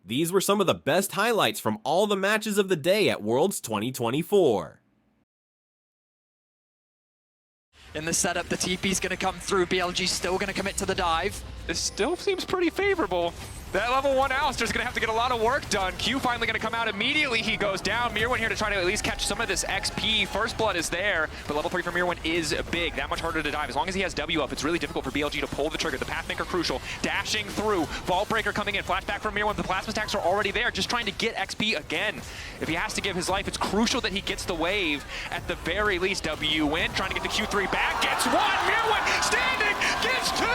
These were some of the best highlights from all the matches of the day at Worlds 2024. In the setup, the TP's going to come through. BLG's still going to commit to the dive. This still seems pretty favorable. That level 1 Alistair's going to have to get a lot of work done. Q finally going to come out immediately. He goes down. Mirwin here to try to at least catch some of this XP. First blood is there, but level 3 for Mirwin is big. That much harder to dive. As long as he has W up, it's really difficult for BLG to pull the trigger. The Pathmaker crucial. Dashing through. Vault Breaker coming in. Flashback from Mirwin. The plasma stacks are already there. Just trying to get XP again. If he has to give his life, it's crucial that he gets the wave. At the very least, W win. Trying to get the Q3 back. Gets 1. Mirwin standing. Gets 2.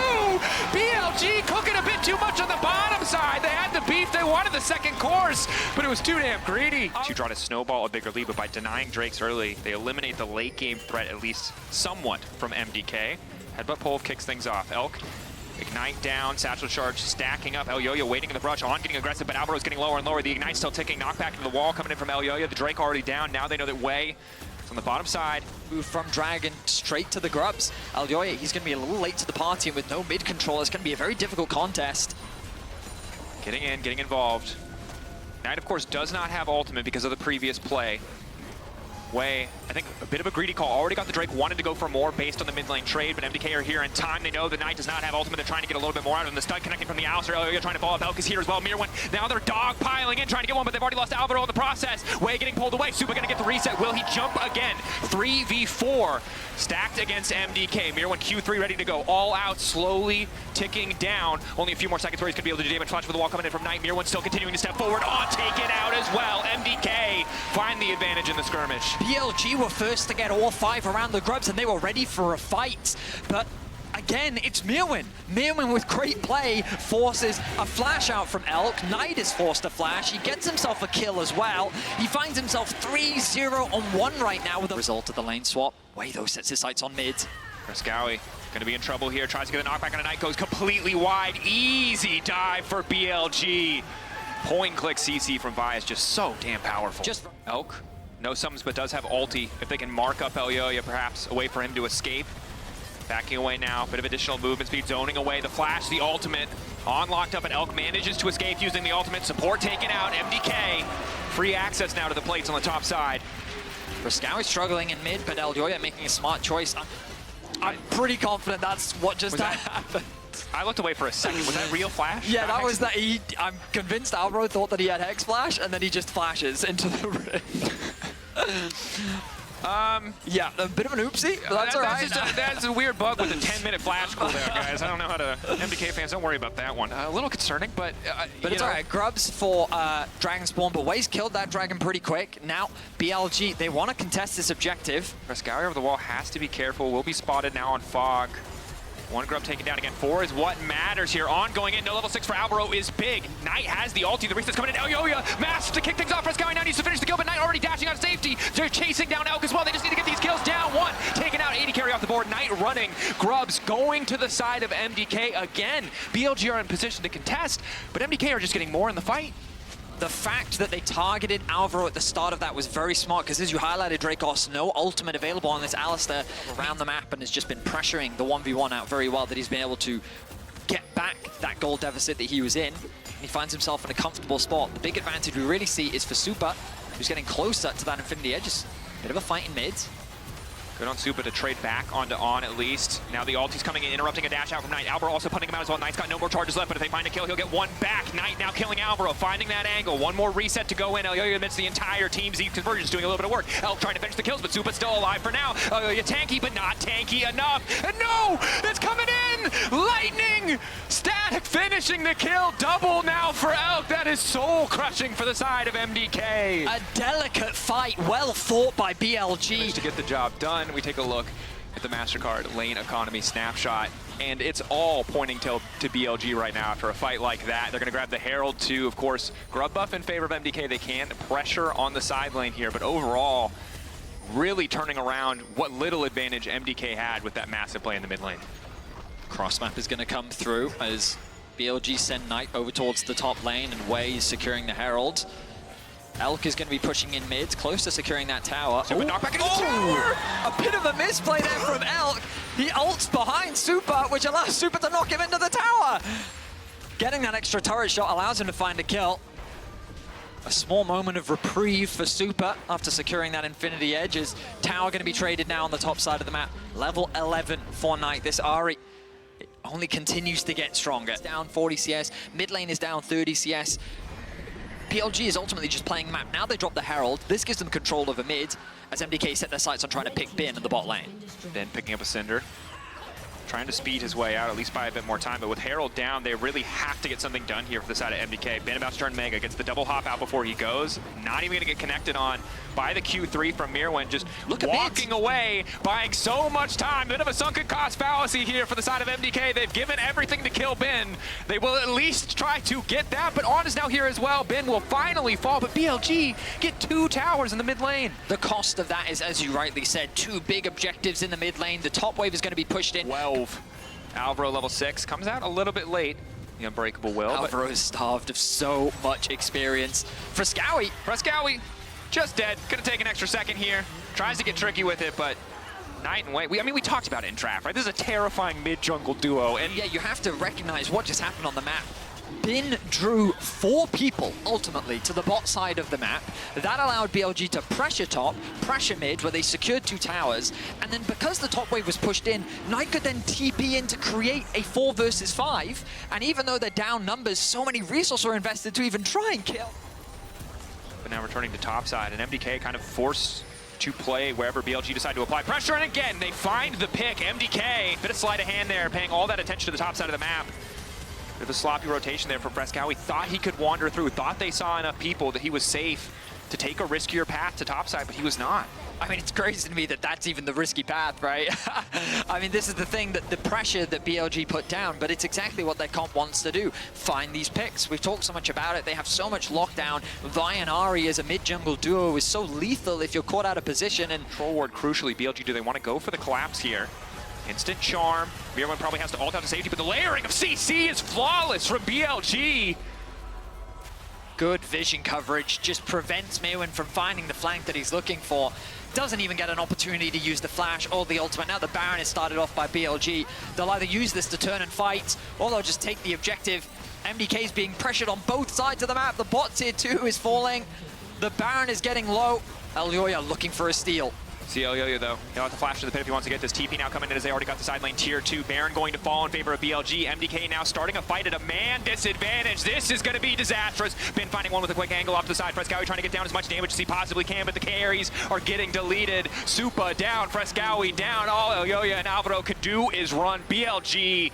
BLG cooking a bit too much on the bottom side. They had the beef, they wanted the second course, but it was too damn greedy. To try to snowball a bigger lead, but by denying Drakes early, they eliminate the late game threat at least somewhat from MDK. Headbutt pull kicks things off. Elk, Ignite down, Satchel Charge stacking up. Elyoya waiting in the brush, on getting aggressive, but Alvaro's getting lower and lower. The Ignite still ticking, knockback into the wall coming in from Elyoya. The Drake already down, now they know that Wei is on the bottom side. Move from Dragon straight to the Grubs. Elyoya, he's going to be a little late to the party, and with no mid control, it's going to be a very difficult contest. Getting in, getting involved. Knight, of course, does not have ultimate because of the previous play. Wei, I think a bit of a greedy call. Already got the Drake, wanted to go for more based on the mid lane trade, but MDK are here in time. They know the Knight does not have ultimate. They're trying to get a little bit more out of him. The stud connecting from the Alistair. Elyoya trying to follow up. Elk is here as well. Mirwin, now they're dog piling in, trying to get one, but they've already lost Alvaro in the process. Wei getting pulled away. Supa gonna get the reset. Will he jump again? 3v4 stacked against MDK. Mirwin Q3 ready to go. All out, slowly ticking down. Only a few more seconds where he's gonna be able to do damage. Flash with the wall coming in from Knight. Mirwin still continuing to step forward. On, taken out as well. MDK find the advantage in the skirmish. BLG were first to get all 5 around the Grubs, and they were ready for a fight. But again, it's Mirwin. Mirwin with great play forces a flash out from Elk. Knight is forced to flash. He gets himself a kill as well. He finds himself 3-0-1 right now with the result of the lane swap. Wei though sets his sights on mid. Raskawi gonna be in trouble here. Tries to get a knockback on a Knight. Goes completely wide. Easy dive for BLG. Point click CC from Vi is just so damn powerful. Just Elk. No summons, but does have ulti. If they can mark up Elyoya, perhaps a way for him to escape. Backing away now, bit of additional movement speed, zoning away. The flash, the ultimate, on locked up, and Elk manages to escape using the ultimate. Support taken out, MDK. Free access now to the plates on the top side. Raskawi struggling in mid, but Elyoya making a smart choice. I'm pretty confident that's what just happened. I looked away for a second. Was that real flash? Yeah, that was that. I'm convinced Alvaro thought that he had Hex Flash, and then he just flashes into the ring. Yeah, a bit of an oopsie, but that's all right. That's a weird bug with a 10-minute flash cooldown, guys. I don't know how to... MDK fans, don't worry about that one. A little concerning, but... it's all right. Grubs for Dragon Spawn, but Wei's killed that dragon pretty quick. Now, BLG, they want to contest this objective. Raskawi over the wall has to be careful. Will be spotted now on Fog. 1 Grub taken down again. 4 is what matters here. On going in. No level 6 for Alvaro is big. Knight has the ulti. The reset's coming in. Elyoya mass to kick things off. Raskawi now needs to finish the kill, but Knight already dashing on safety. They're chasing down Elk as well. They just need to get these kills down. 1 taken out. 80 carry off the board. Knight running. Grubs going to the side of MDK again. BLG are in position to contest, but MDK are just getting more in the fight. The fact that they targeted Alvaro at the start of that was very smart, because as you highlighted, Dracos, no ultimate available on this Alistair around the map, and has just been pressuring the 1v1 out very well, that he's been able to get back that goal deficit that he was in. He finds himself in a comfortable spot. The big advantage we really see is for Supa, who's getting closer to that Infinity Edge. Just a bit of a fight in mid. Good on Supa to trade back onto On at least. Now the ulti's coming in, interrupting a dash out from Knight. Alvaro also punting him out as well. Knight's got no more charges left, but if they find a kill, he'll get 1 back. Knight now killing Alvaro, finding that angle. 1 more reset to go in. Elyoya amidst the entire team. Z Convergence doing a little bit of work. Elk trying to finish the kills, but Supa's still alive for now. Elyoya tanky, but not tanky enough. And no! It's coming in! Lightning! Static finishing the kill. Double now for Elk. That is soul crushing for the side of MDK. A delicate fight, well fought by BLG. To get the job done, we take a look at the MasterCard lane economy snapshot, and it's all pointing to BLG right now after a fight like that. They're going to grab the Herald too, of course. Grub buff in favor of MDK. They can pressure on the side lane here, but overall, really turning around what little advantage MDK had with that massive play in the mid lane. Cross map is going to come through as BLG send Knight over towards the top lane, and Wei is securing the Herald. Elk is going to be pushing in mid, close to securing that tower. Supa knockback into the tower! A bit of a misplay there from Elk. He ults behind Supa, which allows Supa to knock him into the tower. Getting that extra turret shot allows him to find a kill. A small moment of reprieve for Super after securing that Infinity Edge, as Tower going to be traded now on the top side of the map. Level 11 for Knight. This Ahri only continues to get stronger. It's down 40 CS, mid lane is down 30 CS. PLG is ultimately just playing the map. Now they drop the Herald. This gives them control over mid, as MDK set their sights on trying to pick Bin in the bot lane. Bin picking up a Cinder. Trying to speed his way out, at least by a bit more time, but with Herald down, they really have to get something done here for the side of MDK. Bin about to turn Mega, gets the double hop out before he goes. Not even gonna get connected on by the Q3 from Mirwin, just walking away, buying so much time. Bit of a sunken cost fallacy here for the side of MDK. They've given everything to kill Bin. They will at least try to get that, but On is now here as well. Bin will finally fall, but BLG get 2 towers in the mid lane. The cost of that is, as you rightly said, 2 big objectives in the mid lane. The top wave is going to be pushed in. 12. Alvaro level 6 comes out a little bit late. The Unbreakable will. Alvaro is starved of so much experience. Frescowie just dead. Gonna take an extra second here. Tries to get tricky with it, but Knight and Weibo. I mean, we talked about it in draft, right? This is a terrifying mid-jungle duo. And yeah, you have to recognize what just happened on the map. Bin drew 4 people, ultimately, to the bot side of the map. That allowed BLG to pressure top, pressure mid, where they secured 2 towers. And then because the top wave was pushed in, Knight could then TP in to create a 4 versus 5. And even though they're down numbers, so many resources were invested to even try and kill. But now returning to top side, and MDK kind of forced to play wherever BLG decide to apply pressure. And again, they find the pick. MDK, bit of sleight of hand there, paying all that attention to the top side of the map. Bit of a sloppy rotation there for Frescowie. Thought he could wander through, thought they saw enough people that he was safe to take a riskier path to topside, but he was not. I mean, it's crazy to me that that's even the risky path, right? I mean, this is the thing, that the pressure that BLG put down, but it's exactly what their comp wants to do. Find these picks. We've talked so much about it. They have so much lockdown. Vi and Ahri as a mid-jungle duo is so lethal if you're caught out of position. And Troll Ward, crucially, BLG, do they want to go for the collapse here? Instant charm. Mirwin probably has to ult out to safety, but the layering of CC is flawless from BLG. Good vision coverage just prevents Mirwin from finding the flank that he's looking for. Doesn't even get an opportunity to use the flash or the ultimate. Now the Baron is started off by BLG. They'll either use this to turn and fight, or they'll just take the objective. MDK is being pressured on both sides of the map. The bot tier 2 is falling. The Baron is getting low. Elyoya looking for a steal. See Elyoya though, he'll have to flash to the pit if he wants to get this. TP now coming in as they already got the side lane tier 2. Baron going to fall in favor of BLG. MDK now starting a fight at a man disadvantage. This is going to be disastrous. Bin finding one with a quick angle off the side. Frescowie trying to get down as much damage as he possibly can, but the carries are getting deleted. Supa down, Frescowie down. All Elyoya and Alvaro could do is run. BLG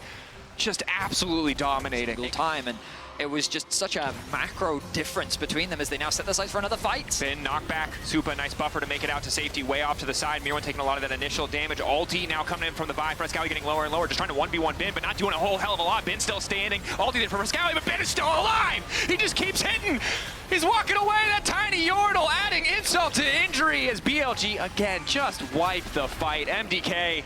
just absolutely dominating. Time, and it was just such a macro difference between them as they now set their sights for another fight. Bin knockback, Supa, nice buffer to make it out to safety, way off to the side. Mirwin taking a lot of that initial damage. Ulti now coming in from the buy. Frescowie getting lower and lower, just trying to 1v1 Bin, but not doing a whole hell of a lot. Bin still standing. Ulti did for Frescowie, but Bin is still alive! He just keeps hitting! He's walking away, that tiny Yordle adding insult to injury as BLG, again, just wiped the fight. MDK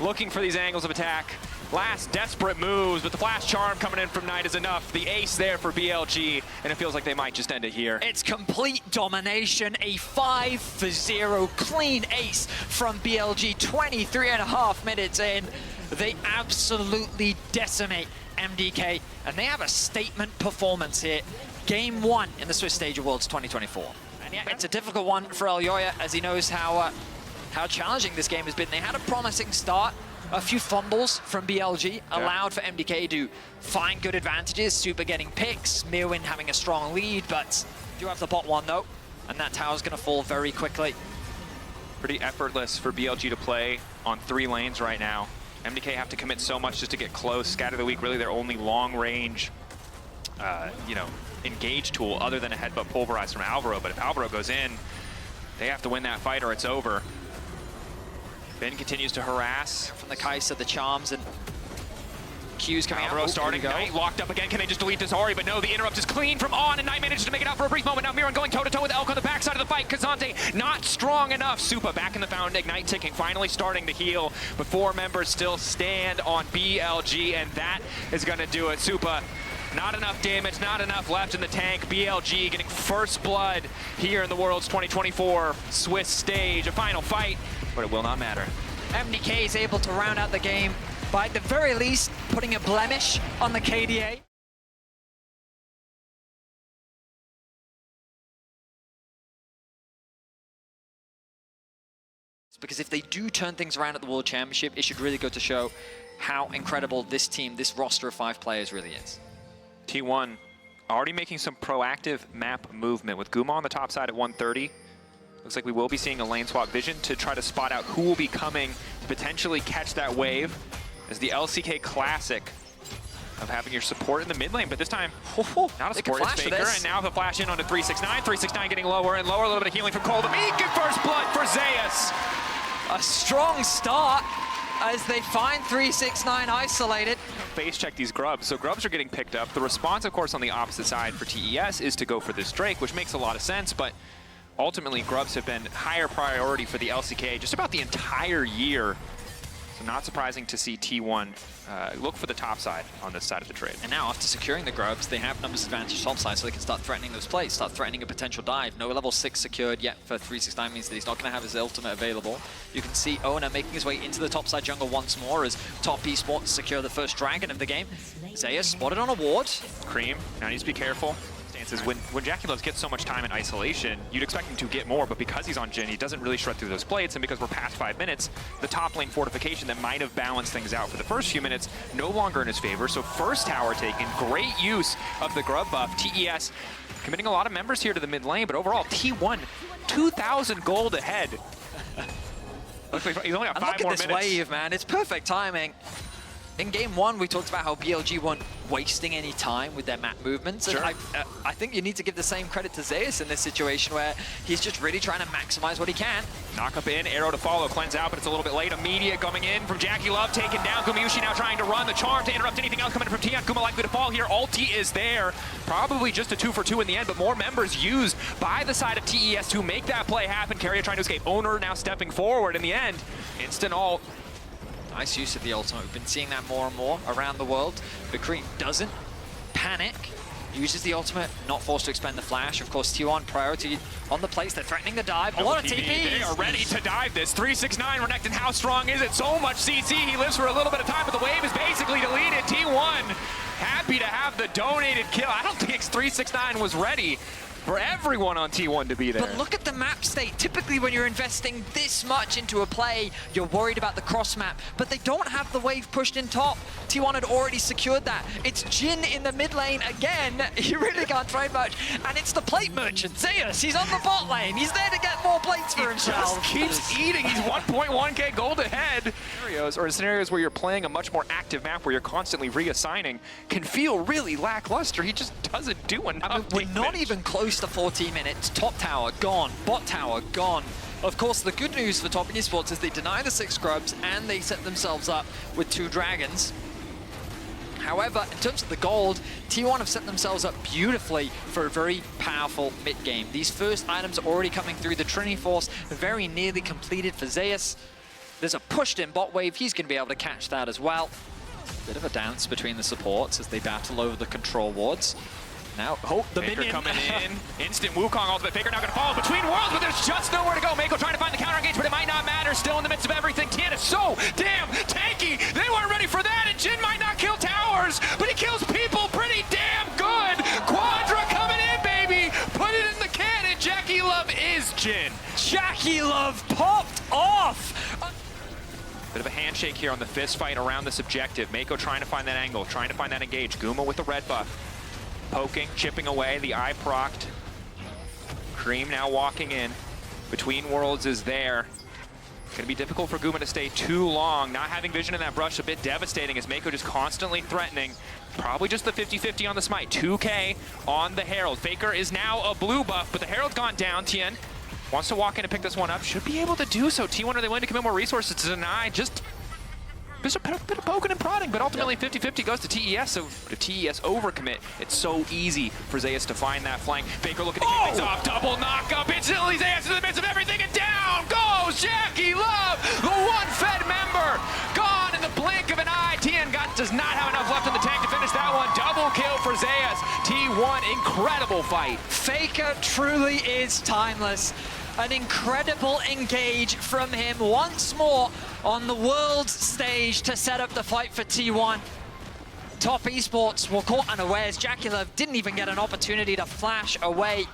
looking for these angles of attack. Last desperate moves, but the flash charm coming in from Knight is enough. The ace there for BLG, and it feels like they might just end it here. It's complete domination, a 5-0 clean ace from BLG, 23.5 minutes in. They absolutely decimate MDK, and they have a statement performance here. Game 1 in the Swiss Stage Awards 2024. And yeah, it's a difficult one for Elyoya, as he knows how challenging this game has been. They had a promising start. A few fumbles from BLG allowed for MDK to find good advantages. Super getting picks, Mirwin having a strong lead, but do have the bot one though, and that tower's going to fall very quickly. Pretty effortless for BLG to play on 3 lanes right now. MDK have to commit so much just to get close. Scatter the Weak, really their only long-range, engage tool other than a headbutt pulverize from Alvaro. But if Alvaro goes in, they have to win that fight or it's over. Bin continues to harass. From the Kai'Sa, the charms, and Q's coming Alvaro out. Starting, Knight locked up again. Can they just delete this Ahri? But no, the interrupt is clean from On, and Knight manages to make it out for a brief moment. Now Mirwin going toe-to-toe with Elk on the backside of the fight. Kazante not strong enough. Supa back in the fountain, Ignite ticking, finally starting to heal. But 4 members still stand on BLG, and that is going to do it. Supa, not enough damage, not enough left in the tank. BLG getting first blood here in the Worlds 2024 Swiss stage. A final fight, but it will not matter. MDK is able to round out the game by, at the very least, putting a blemish on the KDA. Because if they do turn things around at the World Championship, it should really go to show how incredible this team, this roster of 5 players really is. T1 already making some proactive map movement with Guma on the top side at 130. Looks like we will be seeing a lane swap vision to try to spot out who will be coming to potentially catch that wave as the LCK classic of having your support in the mid lane, but this time, not a support, it's Faker, and now the flash in onto 369. 369 getting lower and lower, a little bit of healing from Cole. The Meek and first blood for Zeus. A strong start as they find 369 isolated. Face check these grubs, so grubs are getting picked up. The response, of course, on the opposite side for TES is to go for this Drake, which makes a lot of sense, but ultimately grubs have been higher priority for the LCK just about the entire year. So not surprising to see T1 look for the top side on this side of the trade. And now, after securing the grubs, they have numbers advantage top side, so they can start threatening those plays, start threatening a potential dive. No level 6 secured yet for 369 means that he's not going to have his ultimate available. You can see Owner making his way into the top side jungle once more as Top Esports secure the first dragon of the game. Zeus spotted on a ward. Cream, now needs to be careful. When JackeyLove gets so much time in isolation, you'd expect him to get more, but because he's on Gen, he doesn't really shred through those plates, and because we're past 5 minutes, the top lane fortification that might have balanced things out for the first few minutes, no longer in his favor. So first tower taken, great use of the grub buff. TES committing a lot of members here to the mid lane, but overall, T1, 2,000 gold ahead. Looks like he's only got 5 more minutes. Look at this wave, man. It's perfect timing. In game 1, we talked about how BLG weren't wasting any time with their map movements. Sure. And I think you need to give the same credit to Zeus in this situation where he's just really trying to maximize what he can. Knock up in, arrow to follow, cleanse out, but it's a little bit late. Immediate coming in from JackeyLove, taken down. Gumayushi now trying to run the charm to interrupt anything else coming in from Tian. Guma likely to fall here. Ulti is there. Probably just a 2 for 2 in the end, but more members used by the side of TES to make that play happen. Keria trying to escape. Owner now stepping forward in the end. Instant ult. Nice use of the ultimate. We've been seeing that more and more around the world. But Cream doesn't panic. Uses the ultimate, not forced to expend the flash. Of course, T1 priority on the place. They're threatening the dive. A lot of TPs. They are ready to dive this. 369 Renekton, how strong is it? So much CC. He lives for a little bit of time, but the wave is basically deleted. T1 happy to have the donated kill. I don't think 369 was ready for everyone on T1 to be there. But look at the map state. Typically when you're investing this much into a play, you're worried about the cross map, but they don't have the wave pushed in top. T1 had already secured that. It's Jin in the mid lane again. You really can't trade much. And it's the plate merchant, Zeus. He's on the bot lane. He's there to get more plates for himself. Just keeps eating. He's 1.1k gold ahead. Scenarios where you're playing a much more active map where you're constantly reassigning can feel really lackluster. He just doesn't do enough. I mean, we're not even close to 14 minutes. Top tower gone, bot tower gone. Of course, the good news for Top Esports is they deny the 6 scrubs and they set themselves up with 2 dragons. However, in terms of the gold, T1 have set themselves up beautifully for a very powerful mid-game. These first items are already coming through. The Trinity Force very nearly completed for Zeus. There's a pushed-in bot wave. He's going to be able to catch that as well. Bit of a dance between the supports as they battle over the control wards. Now, the Faker minion coming in. Instant Wukong ultimate. Faker now going to follow between worlds, but there's just nowhere to go. Mako trying to find the counter engage, but it might not matter. Still in the midst of everything. Tian is so damn tanky. They weren't ready for that, and Jin might not kill towers, but he kills people pretty damn good. Quadra coming in, baby. Put it in the cannon. JackeyLove is Jin. JackeyLove popped off. Bit of a handshake here on the fist fight around this objective. Mako trying to find that angle, trying to find that engage. Guma with the red buff. Poking, chipping away, the eye procced. Cream now walking in. Between worlds is there. Gonna be difficult for Guma to stay too long. Not having vision in that brush, a bit devastating as Mako just constantly threatening. Probably just the 50-50 on the smite. 2k on the Herald. Faker is now a blue buff, but the Herald's gone down. Tien wants to walk in and pick this one up. Should be able to do so. T1 are they willing to commit more resources to deny? Just a bit of poking and prodding, but ultimately 50-50 goes to TES, so if TES overcommit, it's so easy for Zeus to find that flank. Baker looking to kick things off, double knock-up, instantly Zeus in the midst of everything, and down goes JackeyLove, the one-fed member, gone in the blink of an eye. Tien does not have enough left in the tank to finish that one. Double kill for Zeus. T1, incredible fight. Faker truly is timeless. An incredible engage from him once more on the world stage to set up the fight for T1. Top Esports were caught unawares. JackeyLove didn't even get an opportunity to flash away.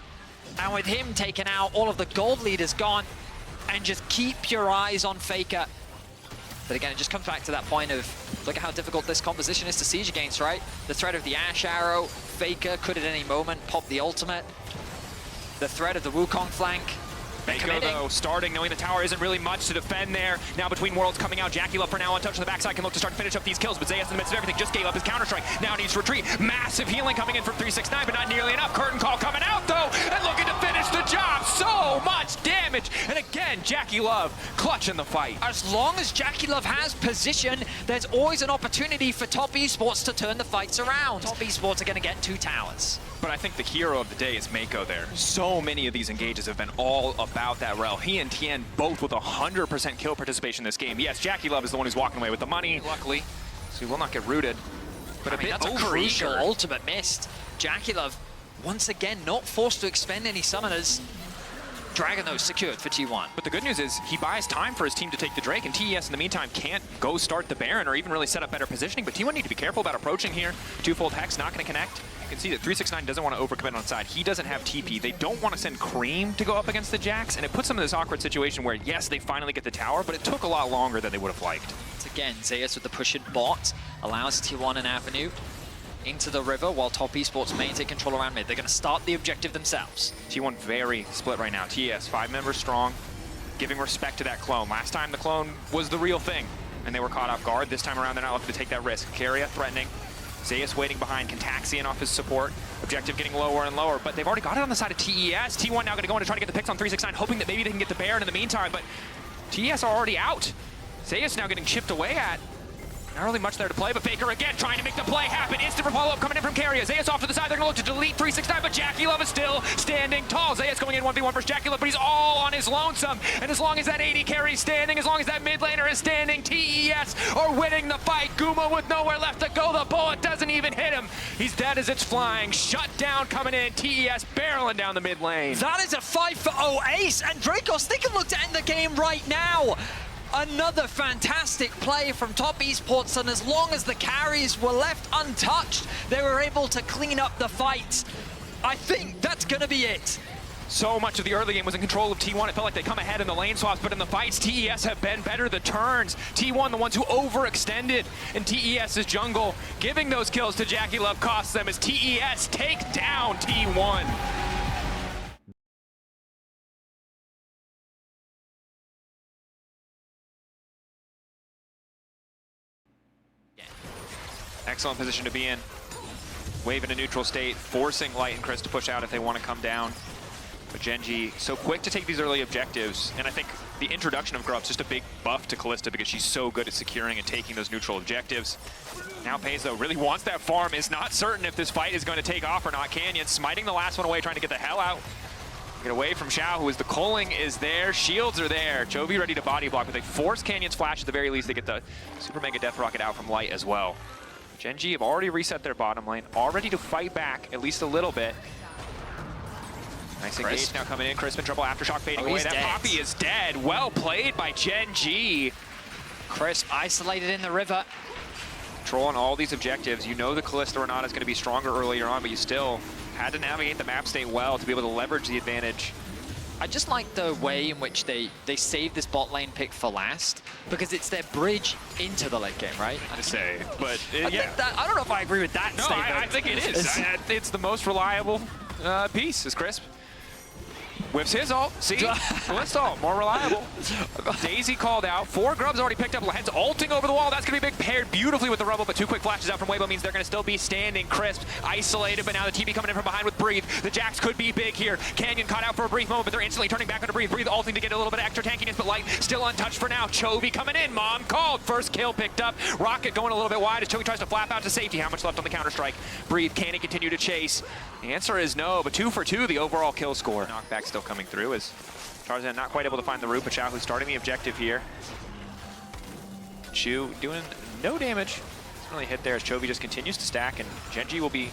And with him taken out, all of the gold leaders gone. and just keep your eyes on Faker. But again, it just comes back to that point of, look at how difficult this composition is to siege against, right? The threat of the Ash Arrow, Faker could at any moment pop the ultimate. The threat of the Wukong flank. Mako, though, starting, knowing the tower isn't really much to defend there. Now between worlds coming out, JackeyLove for now untouched on the backside can look to start to finish up these kills, but Zayas in the midst of everything just gave up his counter-strike. Now needs to retreat. Massive healing coming in from 369, but not nearly enough. Curtain call coming out, though, and looking to finish the job. So much damage. And again, JackeyLove clutching the fight. As long as JackeyLove has position, there's always an opportunity for Top Esports to turn the fights around. Top Esports are going to get 2 towers. But I think the hero of the day is Mako there. So many of these engages have been all about that rel. He and Tien both with 100% kill participation in this game. Yes, JackeyLove is the one who's walking away with the money, luckily, so he will not get rooted. But that's a crucial ultimate missed. JackeyLove, once again, not forced to expend any summoners. Dragon, though, secured for T1. But the good news is he buys time for his team to take the Drake, and TES in the meantime can't go start the Baron or even really set up better positioning, but T1 need to be careful about approaching here. Twofold Hex not going to connect. You can see that 369 doesn't want to overcommit on side. He doesn't have TP. They don't want to send Cream to go up against the Jacks, and it puts them in this awkward situation where, yes, they finally get the tower, but it took a lot longer than they would have liked. Once again, Zayas with the push in bot allows T1 an avenue into the river while Top Esports may take control around mid. They're going to start the objective themselves. T1 very split right now. TES, 5 members strong, giving respect to that clone. Last time the clone was the real thing, and they were caught off guard. This time around, they're not looking to take that risk. Keria threatening. Zayas waiting behind, Contaxian off his support. Objective getting lower and lower, but they've already got it on the side of TES. T1 now going to go in to try to get the picks on 369, hoping that maybe they can get the Baron in the meantime, but TES are already out. Zayas now getting chipped away at. Not really much there to play, but Faker again trying to make the play happen. Instant for follow-up coming in from Keria. Zayas off to the side. They're going to look to delete 369, but JackeyLove is still standing tall. Zayas going in 1v1 versus JackeyLove, but he's all on his lonesome. And as long as that AD carry's standing, as long as that mid laner is standing, TES are winning the fight. Guma with nowhere left to go. The bullet doesn't even hit him. He's dead as it's flying. Shut down coming in. TES barreling down the mid lane. That is a 5-for-0 ace, and Dracos, they can look to end the game right now. Another fantastic play from Top Esports, and as long as the carries were left untouched, they were able to clean up the fight. I think that's going to be it. So much of the early game was in control of T1. It felt like they come ahead in the lane swaps, but in the fights, TES have been better. The turns, T1 the ones who overextended in TES's jungle, giving those kills to JackeyLove costs them as TES take down T1. Excellent position to be in. Wave in a neutral state, forcing Light and Chris to push out if they want to come down. But Gen.G so quick to take these early objectives, and I think the introduction of Grub's just a big buff to Kalista because she's so good at securing and taking those neutral objectives. Now Pays, though, really wants that farm, is not certain if this fight is going to take off or not. Canyon smiting the last one away, trying to get the hell out. Get away from Xiao, who is the culling is there, shields are there. Chovy ready to body block, but they force Canyon's flash at the very least. They get the Super Mega Death Rocket out from Light as well. Gen.G have already reset their bottom lane, all ready to fight back at least a little bit. Nice engage now coming in. Crisp in trouble. Aftershock fading away. That Poppy is dead. Well played by Gen.G. Crisp isolated in the river. Controlling all these objectives. You know the Kalista Renata is going to be stronger earlier on, but you still had to navigate the map state well to be able to leverage the advantage. I just like the way in which they save this bot lane pick for last, because it's their bridge into the late game, right? To say, but yeah. I don't know if I agree with that statement. I think it is. It's the most reliable piece, is Crisp. Whips his ult. See? Blitz ult. More reliable. Daisy called out. 4 Grubs already picked up. Lahen's ulting over the wall. That's going to be big. Paired beautifully with the Rubble, but 2 quick flashes out from Weibo means they're going to still be standing. Crisp, isolated, but now the TP coming in from behind with Breathe. The Jacks could be big here. Canyon caught out for a brief moment, but they're instantly turning back onto Breathe. Breathe ulting to get a little bit of extra tankiness, but Light still untouched for now. Chovy coming in. Mom called. First kill picked up. Rocket going a little bit wide as Chovy tries to flap out to safety. How much left on the Counter-Strike? Breathe, can he continue to chase? The answer is no, but 2 for 2, the overall kill score. Knockback still coming through as Tarzan not quite able to find the root, but Xiao who's starting the objective here. Chu doing no damage. Doesn't really hit there as Chovy just continues to stack, and Gen.G will be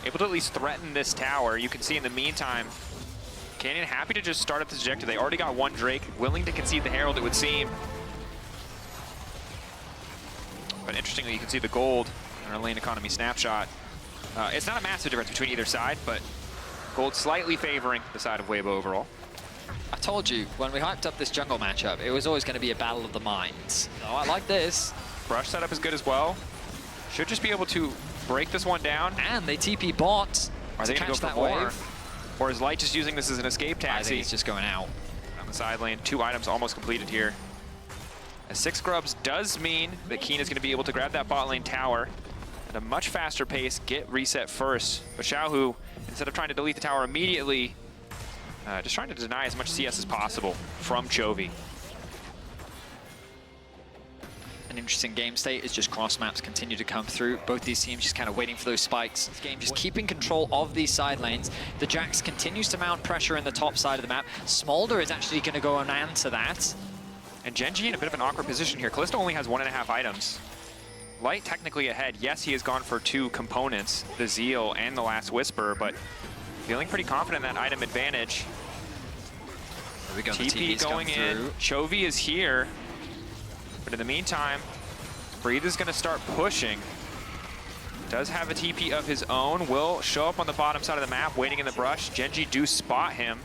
able to at least threaten this tower. You can see in the meantime, Canyon happy to just start up this objective. They already got 1 Drake, willing to concede the Herald, it would seem. But interestingly, you can see the gold in our lane economy snapshot. It's not a massive difference between either side, but gold slightly favoring the side of Weibo overall. I told you, when we hyped up this jungle matchup, it was always going to be a battle of the minds. Oh, I like this. Brush setup is good as well. Should just be able to break this one down. And they TP bot. Are they going to go for more? Or is Light just using this as an escape taxi? I think it's just going out. On the side lane, 2 items almost completed here. As 6 grubs does mean that Keen is going to be able to grab that bot lane tower at a much faster pace, get reset first. But Xiaohu, instead of trying to delete the tower immediately, just trying to deny as much CS as possible from Chovy. An interesting game state is just cross maps continue to come through. Both these teams just kind of waiting for those spikes. This game just keeping control of these side lanes. The Jax continues to mount pressure in the top side of the map. Smolder is actually going to go and answer that. And Gen.G in a bit of an awkward position here. Kalista only has 1.5 items. Light technically ahead. Yes, he has gone for 2 components, the Zeal and the Last Whisper, but feeling pretty confident in that item advantage. There we go. TP going in. Chovy is here. But in the meantime, Breathe is going to start pushing. Does have a TP of his own. Will show up on the bottom side of the map, waiting in the brush. Gen.G do spot him.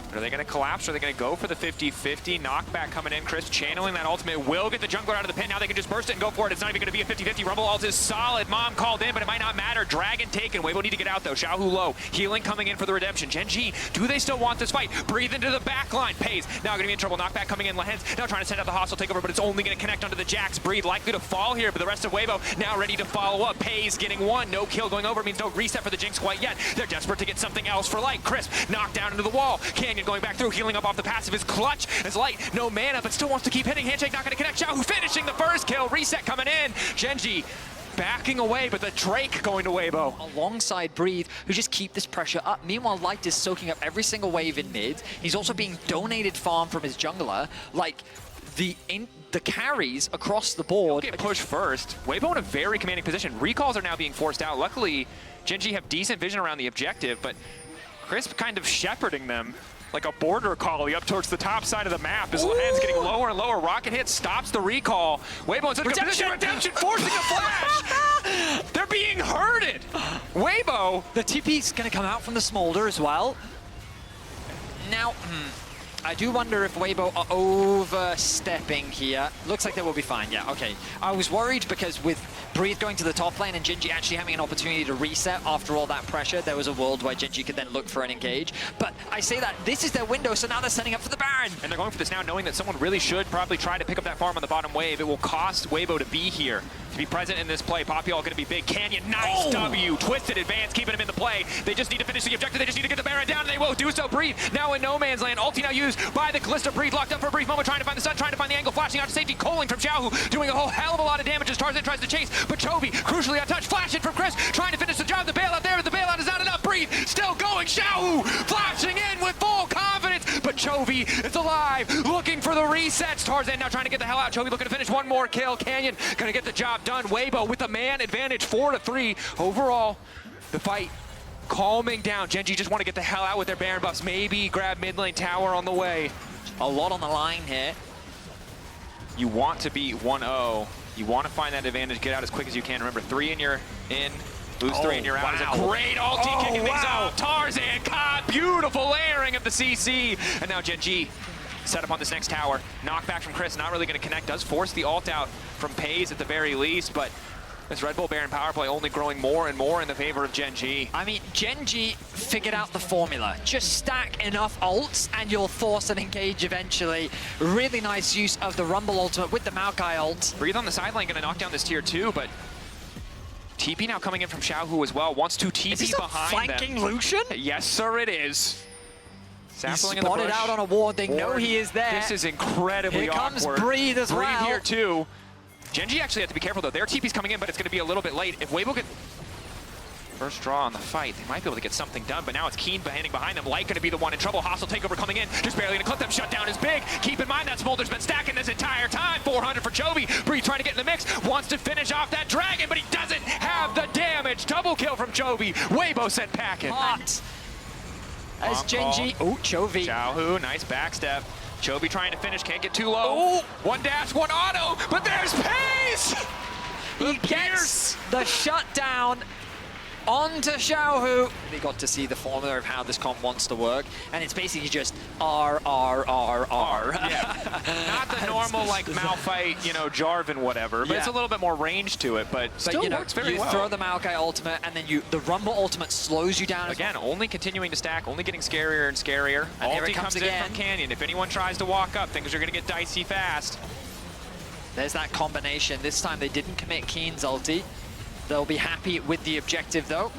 But are they going to collapse, or are they going to go for the 50-50? Knockback coming in. Chris channeling that ultimate. Will get the jungler out of the pit. Now they can just burst it and go for it. It's not even going to be a 50-50. Rumble ult is solid. Mom called in, but it might not matter. Dragon taken. Weibo need to get out, though. Xiaohu low. Healing coming in for the redemption. Gen.G, do they still want this fight? Breathe into the back line. Pays. Now going to be in trouble. Knockback coming in. Lehens now trying to send out the hostile takeover, but it's only going to connect onto the Jax. Breathe likely to fall here, but the rest of Weibo now ready to follow up. Pays getting 1. No kill going over means no reset for the Jinx quite yet. They're desperate to get something else for Light. Crisp knocked down into the wall. Canyon going back through. Healing up off the passive is clutch as Light, no mana, but still wants to keep hitting. Handshake not going to connect. Xiaohu finishing the first kill. Reset coming in. Gen.G backing away, but the Drake going to Weibo. Alongside Breathe, who just keep this pressure up. Meanwhile, Light is soaking up every single wave in mid. He's also being donated farm from his jungler. Like, the carries across the board. Get pushed first. Weibo in a very commanding position. Recalls are now being forced out. Luckily, Gen.G have decent vision around the objective, but Crisp kind of shepherding them like a border collie up towards the top side of the map. As Lehens getting lower and lower. Rocket hit stops the recall. Weibo in such a good position. Redemption forcing a flash. They're being herded. Weibo. The TP's going to come out from the Smolder as well. Now, I do wonder if Weibo are overstepping here. Looks like they will be fine. Yeah, okay. I was worried because with Breathe going to the top lane and Gen.G actually having an opportunity to reset after all that pressure, there was a world where Gen.G could then look for an engage. But I say that this is their window, so now they're setting up for the Baron. And they're going for this now, knowing that someone really should probably try to pick up that farm on the bottom wave. It will cost Weibo to be here, to be present in this play. Poppy all going to be big. Canyon, nice W. Twisted advance, keeping him in the play. They just need to finish the objective. They just need to get the Baron down, and they will do so. Breathe now in no man's land. Ulti now used by the Kalista. Breathe locked up for a brief moment, trying to find the sun, trying to find the angle, flashing out to safety. Calling from Xiaohu, doing a whole hell of a lot of damage as Tarzan tries to chase. But Chovy, crucially untouched, flash it from Chris, trying to finish the job. The bailout there, but the bailout is not enough. Breathe still going. Xiaohu flashing in with full confidence, but Chovy is alive, looking for the resets. Tarzan now trying to get the hell out. Chovy looking to finish one more kill. Canyon gonna get the job done. Weibo with the man advantage, 4-3 overall. The fight calming down. Gen.G just want to get the hell out with their Baron buffs. Maybe grab mid lane tower on the way. A lot on the line here. You want to be 1-0. You want to find that advantage, get out as quick as you can. Remember, 3 and you're in, lose 3 and you're out. Is a great ulti kicking things off. Tarzan caught, beautiful layering of the CC. And now Gen.G set up on this next tower. Knockback from Chris, not really going to connect. Does force the ult out from Pays at the very least, but this Red Bull Baron power play only growing more and more in the favor of Gen.G. I mean, Gen.G figured out the formula. Just stack enough ults and you'll force an engage eventually. Really nice use of the Rumble ultimate with the Maokai ult. Breathe on the sideline, gonna knock down this tier 2, but TP now coming in from Xiaohu as well. Wants to TP behind them. Flanking Lucian? Yes, sir, it is. He's spotted out on a ward. They know he is there. This is incredibly awkward. Here comes Breathe as well. Breathe here too. Gen.G actually have to be careful though. Their TP's coming in, but it's going to be a little bit late. If Weibo get first draw on the fight, they might be able to get something done, but now it's Keen behind them. Light going to be the one in trouble. Hostile takeover coming in. Just barely going to clip them. Shutdown is big. Keep in mind that Smolder's been stacking this entire time. 400 for Chovy. Breathe trying to get in the mix. Wants to finish off that dragon, but he doesn't have the damage. Double kill from Chovy. Weibo sent packing. Hot. As Gen.G. Oh, Chovy. Xiaohu, nice backstep. Chovy trying to finish, can't get too low. One dash, one auto, but there's Pace! He gets the shutdown On to Xiaohu. They got to see the formula of how this comp wants to work, and it's basically just R, R, R, R. Yeah. Not the normal, like, Malphite, you know, Jarvan, whatever, but it's a little bit more range to it, but still works very well. You throw the Maokai ultimate, and then the Rumble ultimate slows you down. Again, only continuing to stack, only getting scarier and scarier. And here Ulti it comes in again. from Canyon. If anyone tries to walk up, things are going to get dicey fast. There's that combination. This time they didn't commit Keen's ulti. They'll be happy with the objective, though.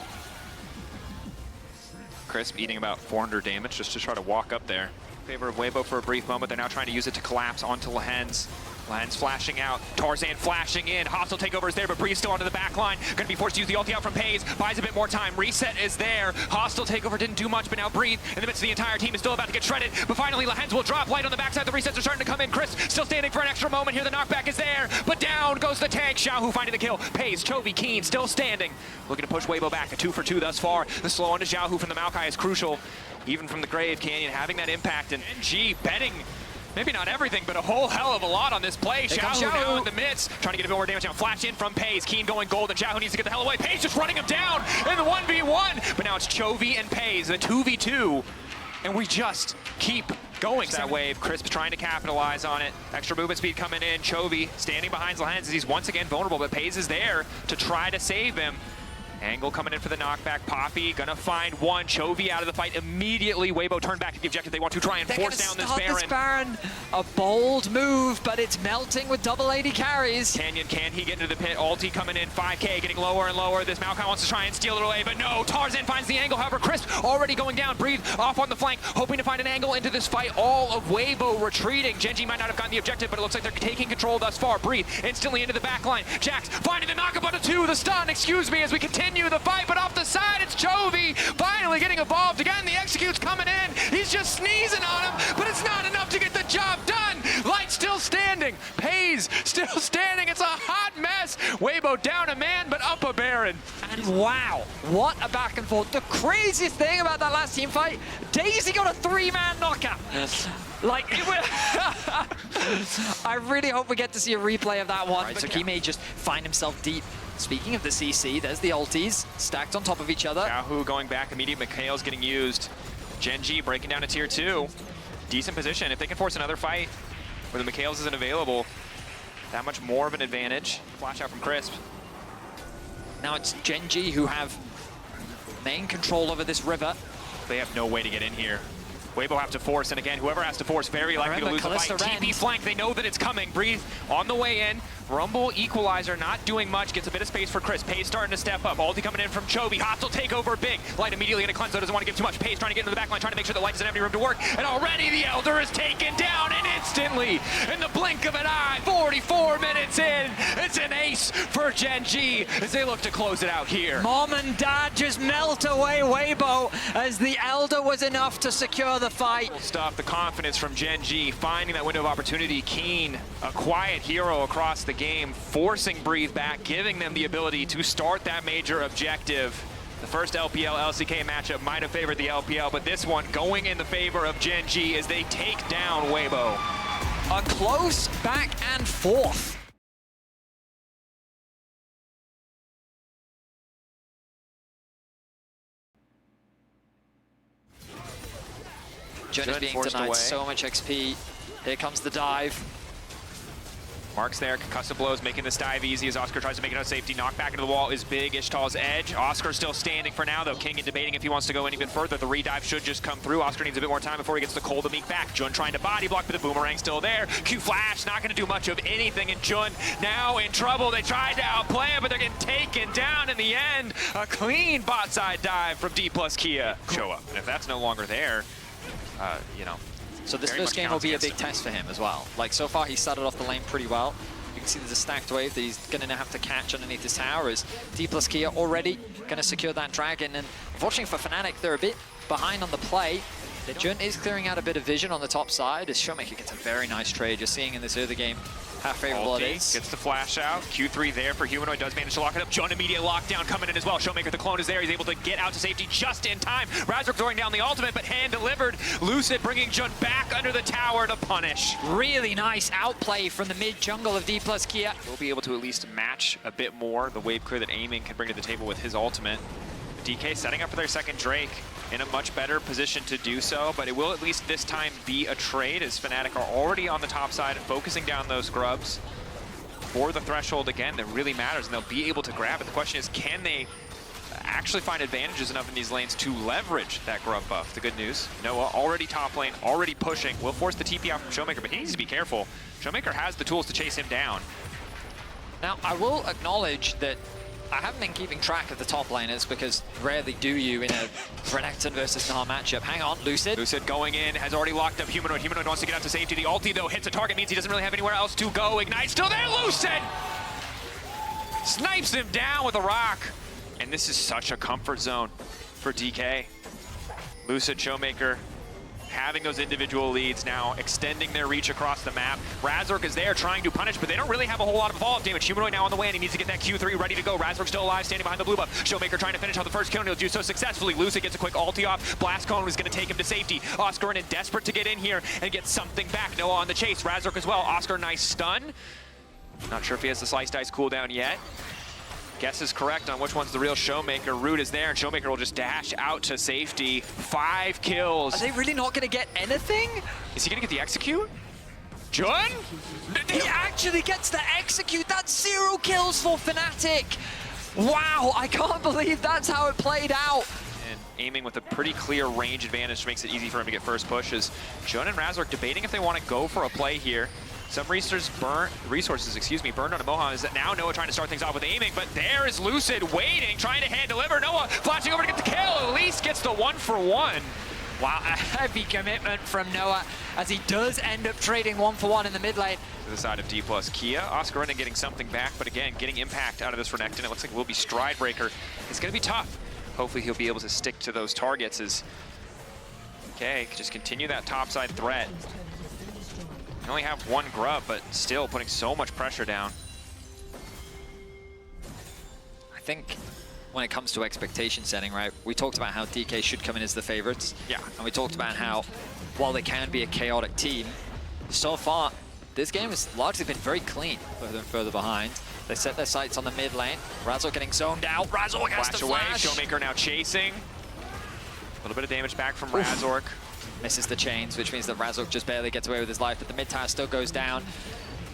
Crisp eating about 400 damage just to try to walk up there. In favor of Weibo for a brief moment. They're now trying to use it to collapse onto Lehens. Lehens flashing out. Tarzan flashing in. Hostile takeover is there, but Breeze still onto the back line. Going to be forced to use the ulti out from Pays. Buys a bit more time. Reset is there. Hostile takeover didn't do much, but now Breathe in the midst of the entire team is still about to get shredded. But finally, Lehens will drop light on the backside. The resets are starting to come in. Chris still standing for an extra moment here. The knockback is there, but down goes the tank. Xiaohu finding the kill. Pays, Chovy, Keen still standing. Looking to push Weibo back. A 2 for 2 thus far. The slow onto Xiaohu from the Maokai is crucial. Even from the grave, Canyon having that impact, and Gen.G betting maybe not everything, but a whole hell of a lot on this play. Xiaohu now in the midst, trying to get a bit more damage now. Flash in from Pays. Keen going gold, and Xiaohu needs to get the hell away. Pays just running him down in the 1v1. But now it's Chovy and Pays, the 2v2. And we just keep going that wave. Crisp trying to capitalize on it. Extra movement speed coming in. Chovy standing behind Lehens as he's once again vulnerable, but Pays is there to try to save him. Angle coming in for the knockback. Poppy gonna find one. Chovy out of the fight immediately. Weibo turned back to the objective. They want to try and force down this Baron. A bold move, but it's melting with double 80 carries. Canyon, can he get into the pit? Ulti coming in, 5k, getting lower and lower. This Maokai wants to try and steal it away, but no. Tarzan finds the angle. However, Crisp already going down. Breathe off on the flank, hoping to find an angle into this fight. All of Weibo retreating. Gen.G might not have gotten the objective, but it looks like they're taking control thus far. Breathe instantly into the back line. Jax finding the knock-up on a 2, the stun, excuse me, as we continue the fight, but off the side, it's Chovy finally getting involved again. The execute's coming in. He's just sneezing on him, but it's not enough to get the job done. Light still standing. Pays still standing. It's a hot mess. Weibo down a man, but up a Baron. And wow, what a back and forth. The craziest thing about that last team fight, Daisy got a 3-man knockout. Like, it was I really hope we get to see a replay of that one. Right, so he may just find himself deep. Speaking of the CC, there's the ultis stacked on top of each other. Xiaohu going back, immediate Mikhail's getting used. Gen.G breaking down to tier 2. Decent position. If they can force another fight where the Mikhail's isn't available, that much more of an advantage. Flash out from Crisp. Now it's Gen.G who have main control over this river. They have no way to get in here. Weibo have to force, and again, whoever has to force, very likely to lose the fight. TP flank, they know that it's coming. Breathe on the way in. Rumble equalizer not doing much, gets a bit of space for Chris. Pays starting to step up. Ulti coming in from Chovy. Hostile takeover big. Light immediately gonna cleanse, though doesn't want to give too much. Pays trying to get into the back line, trying to make sure that Light doesn't have any room to work. And already the Elder is taken down, and instantly, in the blink of an eye, 44 minutes in, it's an ace for Gen.G as they look to close it out here. Mom and Dad just melt away Weibo as the Elder was enough to secure the fight. Stuff, the confidence from Gen.G, finding that window of opportunity. Keen, a quiet hero across the game, forcing Breathe back, giving them the ability to start that major objective. The first LPL-LCK matchup might have favored the LPL, but this one going in the favor of Gen.G as they take down Weibo. A close back and forth. Jun is being denied away. So much XP. Here comes the dive. Mark's there, concussive blows, making this dive easy as Oscar tries to make it out of safety. Knock back into the wall is big. Ishtal's edge. Oscar still standing for now, though. King debating if he wants to go any bit further. The redive should just come through. Oscar needs a bit more time before he gets the Cole the Meek back. Jun trying to body block, but the boomerang still there. Q flash, not going to do much of anything, and Jun now in trouble. They tried to outplay him, but they're getting taken down in the end. A clean bot side dive from Dplus KIA. Show up, and if that's no longer there, you know. So this first game will be a big test for him as well. Like, so far he started off the lane pretty well. You can see there's a stacked wave that he's going to have to catch underneath this tower as Dplus KIA already going to secure that dragon. And unfortunately for Fnatic, they're a bit behind on the play. Jun is clearing out a bit of vision on the top side as Showmaker gets a very nice trade. You're seeing in this other game how favorable it is. Gets the flash out. Q3 there for Humanoid, does manage to lock it up. Jun immediate lockdown coming in as well. Showmaker, the clone is there. He's able to get out to safety just in time. Razork throwing down the ultimate, but hand delivered. Lucid bringing Jun back under the tower to punish. Really nice outplay from the mid jungle of Dplus KIA. We'll be able to at least match a bit more the wave clear that Aiming can bring to the table with his ultimate. DK setting up for their second Drake in a much better position to do so, but it will at least this time be a trade as Fnatic are already on the top side, focusing down those grubs for the threshold again that really matters, and they'll be able to grab it. The question is, can they actually find advantages enough in these lanes to leverage that grub buff? The good news, Noah already top lane, already pushing, will force the TP out from Showmaker, but he needs to be careful. Showmaker has the tools to chase him down. Now, I will acknowledge that I haven't been keeping track of the top laners because rarely do you in a Renekton versus Nah matchup. Hang on, Lucid. Lucid going in, has already locked up Humanoid. Humanoid wants to get out to safety. The ulti, though, hits a target, means he doesn't really have anywhere else to go. Ignite still there, Lucid! Snipes him down with a rock. And this is such a comfort zone for DK. Lucid, Showmaker, having those individual leads now, extending their reach across the map. Razork is there trying to punish, but they don't really have a whole lot of follow-up damage. Humanoid now on the way, and he needs to get that Q3 ready to go. Razork still alive, standing behind the blue buff. Showmaker trying to finish off the first kill, and he'll do so successfully. Lucid gets a quick ulti off. Blast Cone is going to take him to safety. Oscar in desperate to get in here and get something back. Noah on the chase. Razork as well. Oscar, nice stun. Not sure if he has the Slice Dice cooldown yet. Guess is correct on which one's the real Showmaker. Root is there, and Showmaker will just dash out to safety. 5 kills. Are they really not going to get anything? Is he going to get the execute? Jun? He actually gets the execute. That's 0 kills for Fnatic. Wow, I can't believe that's how it played out. And aiming with a pretty clear range advantage makes it easy for him to get first pushes. Jun and Razork debating if they want to go for a play here. Some resources burned on a Mohan. Is that now Noah trying to start things off with aiming, but there is Lucid waiting, trying to hand deliver. Noah flashing over to get the kill. At least gets the 1-for-1. Wow, a heavy commitment from Noah as he does end up trading 1-for-1 in the mid lane. To the side of Dplus KIA, Oscar and getting something back, but again, getting impact out of this Renekton. It looks like it will be Stridebreaker. It's going to be tough. Hopefully he'll be able to stick to those targets as okay, just continue that topside threat. They only have 1 grub, but still putting so much pressure down. I think when it comes to expectation setting, right, we talked about how DK should come in as the favorites. Yeah. And we talked about how, while they can be a chaotic team, so far, this game has largely been very clean further and further behind. They set their sights on the mid lane. Razork getting zoned out. Razork has to flash. Showmaker now chasing. A little bit of damage back from Razork. Misses the chains, which means that Razork just barely gets away with his life, but the mid tower still goes down.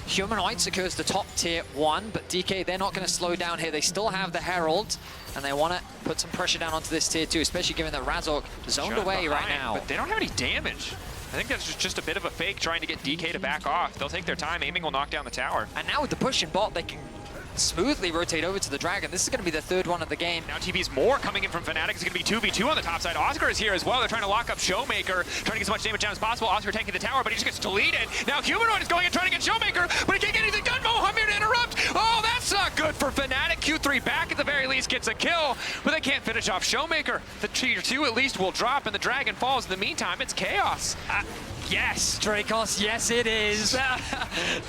Humanoid secures the top tier 1, but DK, they're not going to slow down here. They still have the Herald, and they want to put some pressure down onto this tier 2, especially given that Razork zoned away right now. But they don't have any damage. I think that's just a bit of a fake trying to get DK to back off. They'll take their time. Aiming will knock down the tower. And now with the push and bot, they can smoothly rotate over to the Dragon. This is going to be the 3rd one of the game. Now TP's more coming in from Fnatic. It's going to be 2v2 on the top side. Oscar is here as well. They're trying to lock up Showmaker, trying to get as much damage down as possible. Oscar taking the tower, but he just gets deleted. Now Humanoid is going and trying to get Showmaker, but he can't get anything done. Mohammed to interrupt. Oh, that's not good for Fnatic. Q3 back at the very least gets a kill, but they can't finish off Showmaker. The tier 2 at least will drop, and the Dragon falls. In the meantime, it's chaos. Yes, Dracos, yes it is.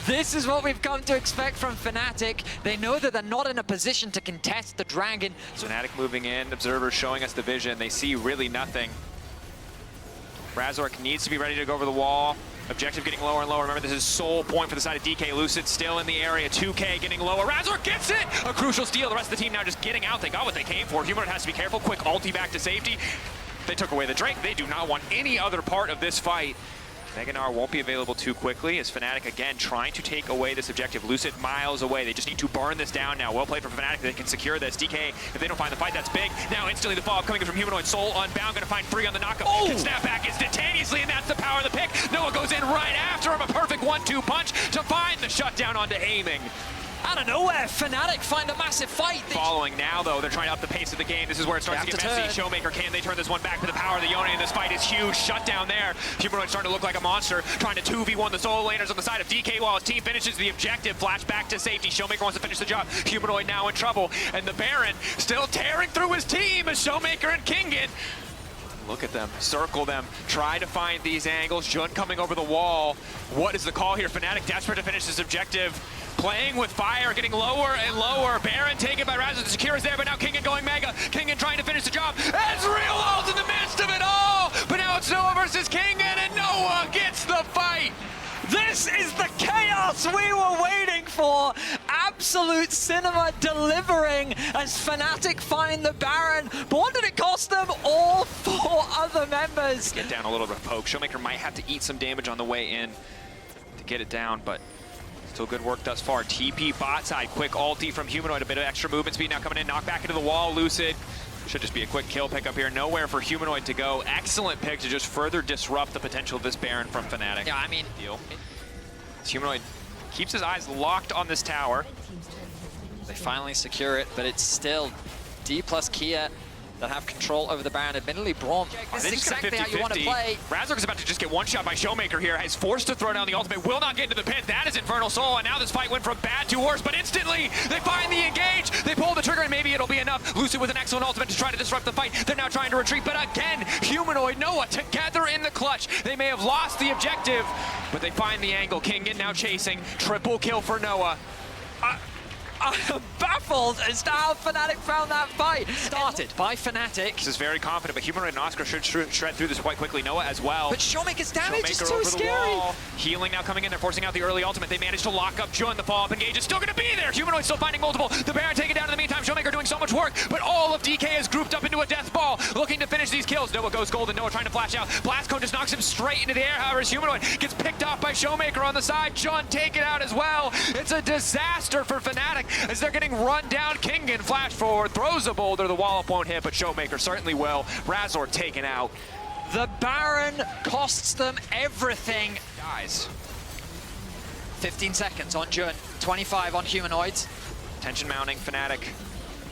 This is what we've come to expect from Fnatic. They know that they're not in a position to contest the Dragon. Fnatic moving in, observers showing us the vision. They see really nothing. Razork needs to be ready to go over the wall. Objective getting lower and lower. Remember, this is sole point for the side of DK. Lucid still in the area. 2K getting lower. Razork gets it! A crucial steal. The rest of the team now just getting out. They got what they came for. Humanoid has to be careful. Quick ulti back to safety. They took away the Drake. They do not want any other part of this fight. Meganar won't be available too quickly as Fnatic again trying to take away this objective. Lucid miles away. They just need to burn this down now. Well played from Fnatic. They can secure this. DK, if they don't find the fight, that's big. Now instantly the follow-up coming in from Humanoid. Soul unbound, going to find 3 on the knockup. Oh! Can snap back instantaneously, and that's the power of the pick. Noah goes in right after him. A perfect 1-2 punch to find the shutdown onto aiming. Out of nowhere, Fnatic find a massive fight. Following now, though, they're trying to up the pace of the game. This is where it starts to get messy. Showmaker, can they turn this one back? But the power of the Yone in this fight is huge. Shutdown there. Humanoid starting to look like a monster, trying to 2v1 the solo laners on the side of DK while his team finishes the objective. Flash back to safety. Showmaker wants to finish the job. Humanoid now in trouble. And the Baron still tearing through his team as Showmaker and Kingen. Look at them, circle them, try to find these angles. Jun coming over the wall. What is the call here? Fnatic desperate to finish this objective. Playing with fire, getting lower and lower. Baron taken by Razork. The Secure is there, but now Kingen going mega. Kingen trying to finish the job. Ezreal ult in the midst of it all. But now it's Noah versus Kingen, and Noah gets the fight. This This is the chaos we were waiting for. Absolute cinema delivering as Fnatic find the Baron. But what did it cost them? All 4 other members. Get down a little bit of poke. Showmaker might have to eat some damage on the way in to get it down, but still good work thus far. TP bot side, quick ulti from Humanoid, a bit of extra movement speed now coming in, knock back into the wall, Lucid. Should just be a quick kill pick up here. Nowhere for Humanoid to go. Excellent pick to just further disrupt the potential of this Baron from Fnatic. Yeah, I mean, Deal. Humanoid keeps his eyes locked on this tower. they finally secure it, but it's still Dplus KIA that have control over the Baron. Admittedly, Braum, this is exactly how you want to play. Razork is about to just get one shot by Showmaker here. Is forced to throw down the ultimate. Will not get into the pit. That is Infernal Soul. And now this fight went from bad to worse. But instantly, they find the engage. They pull the trigger, and maybe it'll be enough. Lucid with an excellent ultimate to try to disrupt the fight. They're now trying to retreat. But again, Humanoid, Noah together in the clutch. They may have lost the objective, but they find the angle. Kingen now chasing. Triple kill for Noah. I'm baffled as to how Fnatic found that fight. Started by Fnatic. This is very confident, but Humanoid and Oscar should shred through this quite quickly. Noah as well. But Showmaker's damage is too over scary. The wall. Healing now coming in. They're forcing out the early ultimate. They managed to lock up Jun. The follow-up engage is still going to be there. Humanoid still finding multiple. The Baron taken down in the meantime. Showmaker doing so much work, but all of DK is grouped up into a death ball, looking to finish these kills. Noah goes golden. Noah trying to flash out. Blast Cone just knocks him straight into the air. However, as Humanoid gets picked off by Showmaker on the side. Jun taken out as well. It's a disaster for Fnatic as they're getting run down. Kingen flash forward, throws a boulder. The wall-up won't hit, but Showmaker certainly will. Razor taken out. The Baron costs them everything. Guys, 15 seconds on Jun, 25 on Humanoids. tension mounting. Fnatic.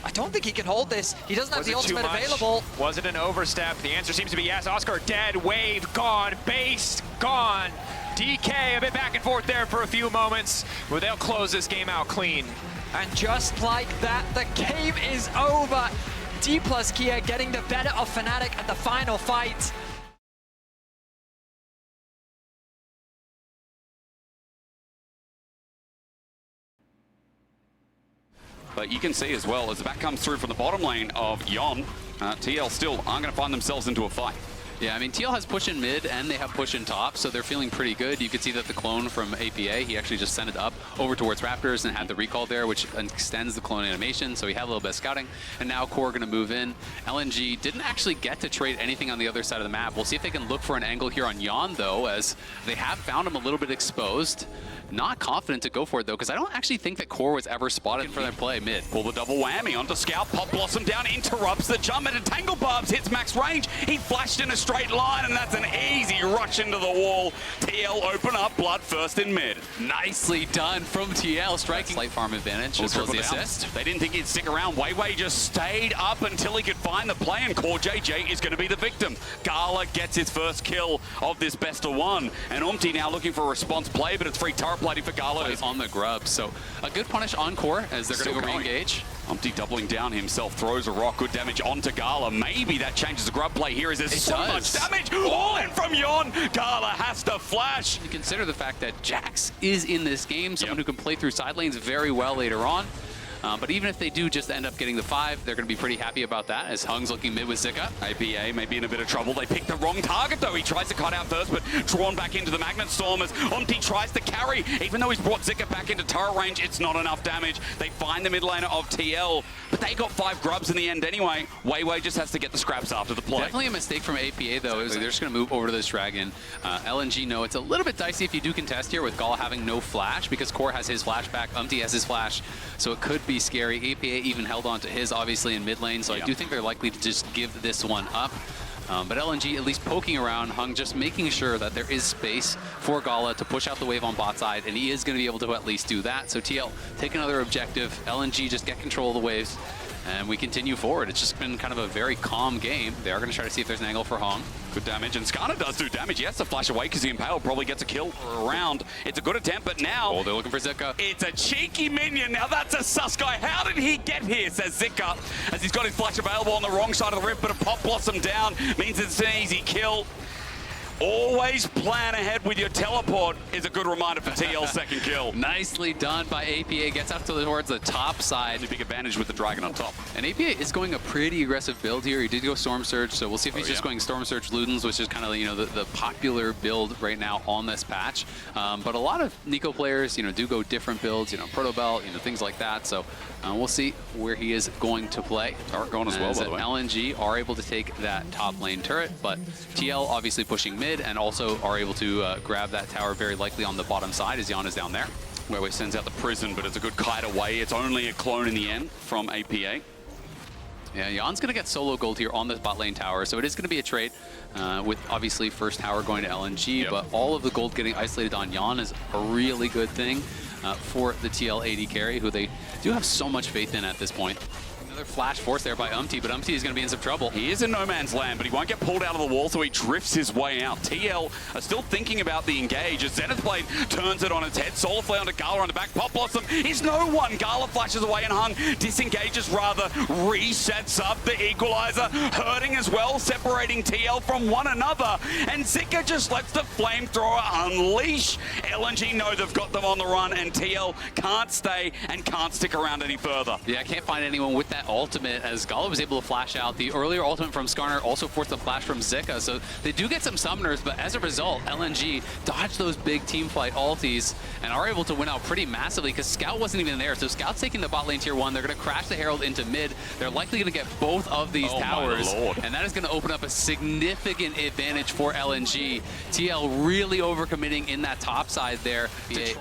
I don't think he can hold this. He doesn't have Was the it too ultimate much? available. Was it an overstep? The answer seems to be yes. Oscar dead, wave gone, base gone. DK a bit back and forth there for a few moments, but they'll close this game out clean. And just like that, the game is over. Dplus KIA getting the better of Fnatic at the final fight. But you can see as well, as the back comes through from the bottom lane of Yon, TL still aren't going to find themselves into a fight. Yeah, I mean, TL has push in mid and they have push in top, so they're feeling pretty good. You could see that the clone from APA, he actually just sent it up over towards Raptors and had the recall there, which extends the clone animation, so he had a little bit of scouting. And now Core going to move in. LNG didn't actually get to trade anything on the other side of the map. We'll see if they can look for an angle here on Yon, though, as they have found him a little bit exposed. Not confident to go for it, though, because I don't actually think that Core was ever spotted for their play mid. Pull the double whammy onto Scout. Pop Blossom down, interrupts the jump, and Tangle Barbs hits max range. He flashed in a straight line, and that's an easy rush into the wall. TL open up, blood first in mid. Nicely done from TL, striking slight farm advantage as well as the assist. They didn't think he'd stick around. Weiwei just stayed up until he could find the play, and Core JJ is going to be the victim. Gala gets his first kill of this best of one, and Umti now looking for a response play, but it's free turret plating for Gala. On the grub, so a good punish on Core as they're going to go re-engage. Umti doubling down himself, throws a rock, good damage onto Gala. Maybe that changes the grub play here as there's so much damage. All in from Yon. Gala has to flash. You consider the fact that Jax is in this game, someone who can play through side lanes very well later on. But even if they do just end up getting the 5, they're going to be pretty happy about that, as Hung's looking mid with Zika. APA may be in a bit of trouble. They picked the wrong target, though. He tries to cut out first, but drawn back into the Magnet Storm as Umti tries to carry. Even though he's brought Zika back into turret range, it's not enough damage. They find the mid laner of TL, but they got 5 grubs in the end anyway. Weiwei just has to get the scraps after the play. Definitely a mistake from APA, though. They're just going to move over to this dragon. LNG, no, it's a little bit dicey if you do contest here with Gala having no flash, because Core has his flashback, Umti has his flash, so it could be scary. APA even held on to his, obviously, in mid lane, so I do think they're likely to just give this one up. But LNG at least poking around, Hung just making sure that there is space for Gala to push out the wave on bot side, and he is going to be able to at least do that. So TL, take another objective. LNG just get control of the waves, and we continue forward. It's just been kind of a very calm game. They are going to try to see if there's an angle for Hung. Good damage, and Skarner does do damage. He has to flash away because the Impale probably gets a kill for a round. It's a good attempt, but now... Oh, they're looking for Zika. It's a cheeky minion. Now that's a sus guy. How did he get here, says Zika, as he's got his flash available on the wrong side of the rift, but a Pop Blossom down means it's an easy kill. Always plan ahead with your teleport is a good reminder for TL's second kill. Nicely done by APA. Gets up towards the top side. A big advantage with the Dragon on top. And APA is going a pretty aggressive build here. He did go Storm Surge, so we'll see if he's just going Storm Surge Ludens, which is kind of, you know, the popular build right now on this patch. But a lot of Nico players, you know, do go different builds, you know, Proto Belt, you know, things like that. So we'll see where he is going to play. Turret going as well, by the way. LNG are able to take that top lane turret, but TL obviously pushing mid and also are able to grab that tower very likely on the bottom side as Jan is down there. Weibo sends out the prison, but it's a good kite away. It's only a clone in the end from APA. Yeah, Jan's going to get solo gold here on the bot lane tower, so it is going to be a trade with obviously first tower going to LNG, but all of the gold getting isolated on Jan is a really good thing for the TL AD carry, who they do have so much faith in at this point. Another flash force there by Umti, but Umti is going to be in some trouble. He is in no man's land, but he won't get pulled out of the wall, so he drifts his way out. TL are still thinking about the engage as Zenith Blade turns it on its head. Solar Flare onto Gala on the back. Pop Blossom is no one. Gala flashes away and Hung disengages rather, resets up the equalizer, hurting as well, separating TL from one another. And Zika just lets the flamethrower unleash. LNG know they've got them on the run, and TL can't stay and can't stick around any further. Yeah, I can't find anyone with that ultimate, as Gala was able to flash out. The earlier ultimate from Skarner also forced a flash from Zika, so they do get some summoners, but as a result, LNG dodge those big team fight ultis and are able to win out pretty massively because Scout wasn't even there. So Scout's taking the bot lane tier 1. They're going to crash the Herald into mid. They're likely going to get both of these towers, and that is going to open up a significant advantage for LNG. TL really overcommitting in that top side there,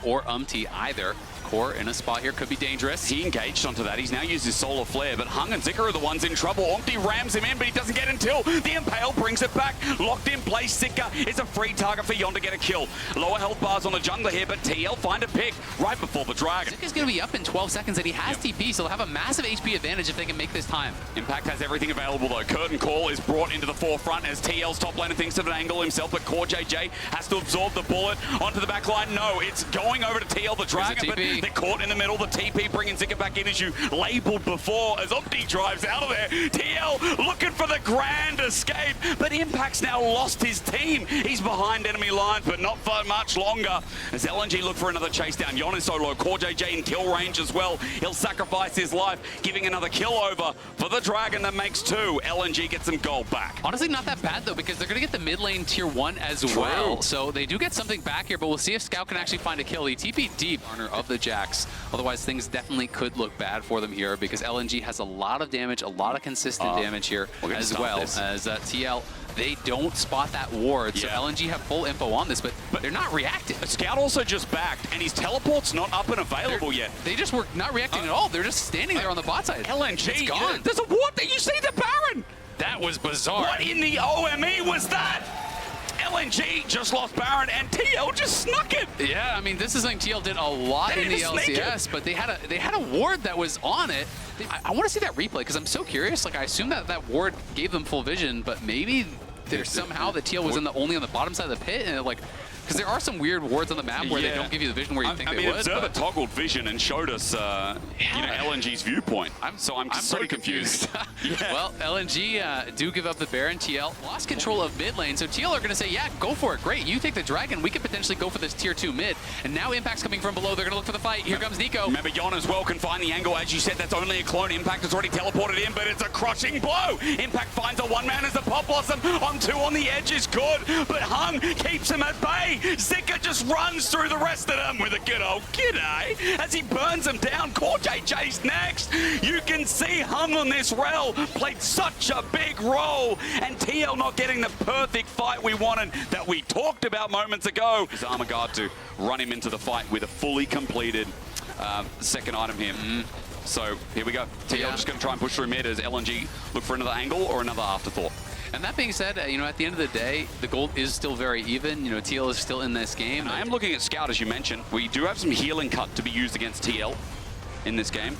or Umti either. Core in a spot here could be dangerous. He engaged onto that. He's now used his Solar Flare, but Hung and Zika are the ones in trouble. Omti rams him in, but he doesn't get until the Impale brings it back. Locked in place. Zika is a free target for Yon to get a kill. Lower health bars on the jungler here, but TL find a pick right before the Dragon. Zika's going to be up in 12 seconds, and he has TP, so they'll have a massive HP advantage if they can make this time. Impact has everything available, though. Curtain Call is brought into the forefront as TL's top laner thinks of an angle himself, but Core JJ has to absorb the bullet onto the back line. No, it's going over to TL, the Dragon, but they're caught in the middle. The TP bringing Zika back in as you labeled before as Opti drives out of there. TL looking for the grand escape, but Impact's now lost his team. He's behind enemy lines, but not for much longer as LNG look for another chase down. Yon is so low. Core JJ in kill range as well. He'll sacrifice his life, giving another kill over for the Dragon that makes 2. LNG gets some gold back. Honestly, not that bad, though, because they're going to get the mid lane tier 1 as well. So they do get something back here, but we'll see if Scout can actually find a kill. He TP deep, corner of the Jacks. Otherwise, things definitely could look bad for them here because LNG has a lot of damage, a lot of consistent damage here as well as TL. They don't spot that ward, so LNG have full info on this, but they're not reacting. Scout also just backed, and his teleport's not up and available yet. They just were not reacting at all. They're just standing there on the bot side. LNG, it's gone. There's a ward that you see the Baron. That was bizarre. What in the OME was that? LNG just lost Baron, and TL just snuck it. Yeah, I mean, this is something TL did a lot in the LCS, but they had a ward that was on it. I want to see that replay because I'm so curious. Like, I assume that ward gave them full vision, but maybe there's somehow the TL was only on the bottom side of the pit, and like, because there are some weird wards on the map where they don't give you the vision where you think they would. Observer toggled vision and showed us, LNG's viewpoint. I'm so confused. Well, LNG do give up the Baron. TL lost control of mid lane, so TL are going to say, yeah, go for it. Great, you take the Dragon. We could potentially go for this tier 2 mid. And now Impact's coming from below. They're going to look for the fight. Here comes Nico. Remember, Yon as well can find the angle. As you said, that's only a clone. Impact has already teleported in, but it's a crushing blow. Impact finds a one-man as the Pop Blossom on 2 on the edge is good, but Hung keeps him at bay. Zika just runs through the rest of them with a good old g'day as he burns them down. Core JJ's next. You can see Hung on this rel played such a big role, and TL not getting the perfect fight we wanted that we talked about moments ago. His armor guard to run him into the fight with a fully completed second item here. So here we go. TL just going to try and push through mid as LNG look for another angle or another afterthought. And that being said, you know, at the end of the day, the gold is still very even. You know, TL is still in this game. And I am looking at Scout, as you mentioned. We do have some healing cut to be used against TL in this game.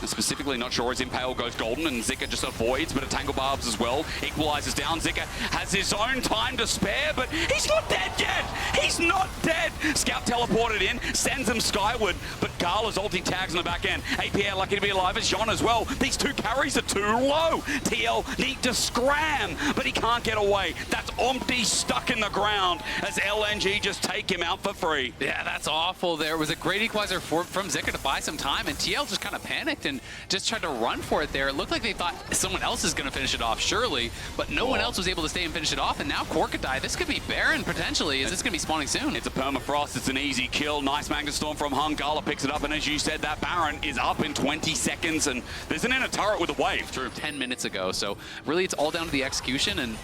Specifically, not sure as Impale goes golden and Zika just avoids, but a Tangle Barbs as well. Equalizes down. Zika has his own time to spare, but he's not dead yet. He's not dead. Scout teleported in, sends him skyward, but Gala's ulti tags on the back end. APA lucky to be alive as Jean as well. These two carries are too low. TL need to scram, but he can't get away. That's Omti stuck in the ground as LNG just take him out for free. Yeah, that's awful. There was a great equalizer from Zika to buy some time, and TL just kind of panicked and just tried to run for it there. It looked like they thought someone else is going to finish it off, surely, but no one else was able to stay and finish it off, and now Core could die. This could be Baron, potentially. Is this going to be spawning soon? It's a permafrost. It's an easy kill. Nice Magnet Storm from Hung. Gala picks it up, and as you said, that Baron is up in 20 seconds, and there's an inner turret with a wave. True. 10 minutes ago, so really it's all down to the execution, and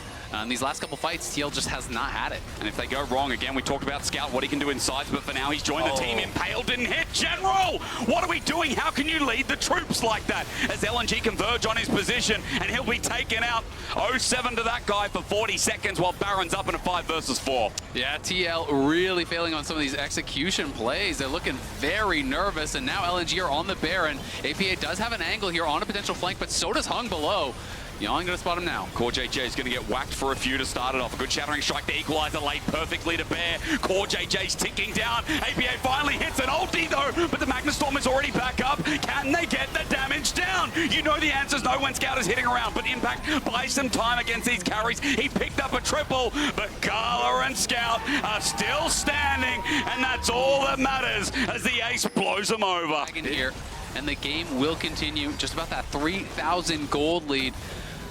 in these last couple fights, TL just has not had it. And if they go wrong, again, we talked about Scout, what he can do inside, but for now, he's joined the team. Impale didn't hit. General, what are we doing? How can you lead the troops like that? As LNG converge on his position, and he'll be taken out. 0-7 to that guy for 40 seconds, while Baron's up in a 5 versus 4. Yeah, TL really failing on some of these execution plays. They're looking very nervous, and now LNG are on the Baron. APA does have an angle here on a potential flank, but so does Hung below. Yon gonna spot him now. Core JJ is gonna get whacked for a few to start it off. A good shattering strike to equalize the late perfectly to Bear. Core JJ's ticking down. APA finally hits an ulti though, but the Magnet Storm is already back up. Can they get the damage down? You know the answer's no when Scout is hitting around, but Impact buys some time against these carries. He picked up a triple, but Gala and Scout are still standing, and that's all that matters as the ace blows him over. Here, and the game will continue. Just about that 3,000 gold lead.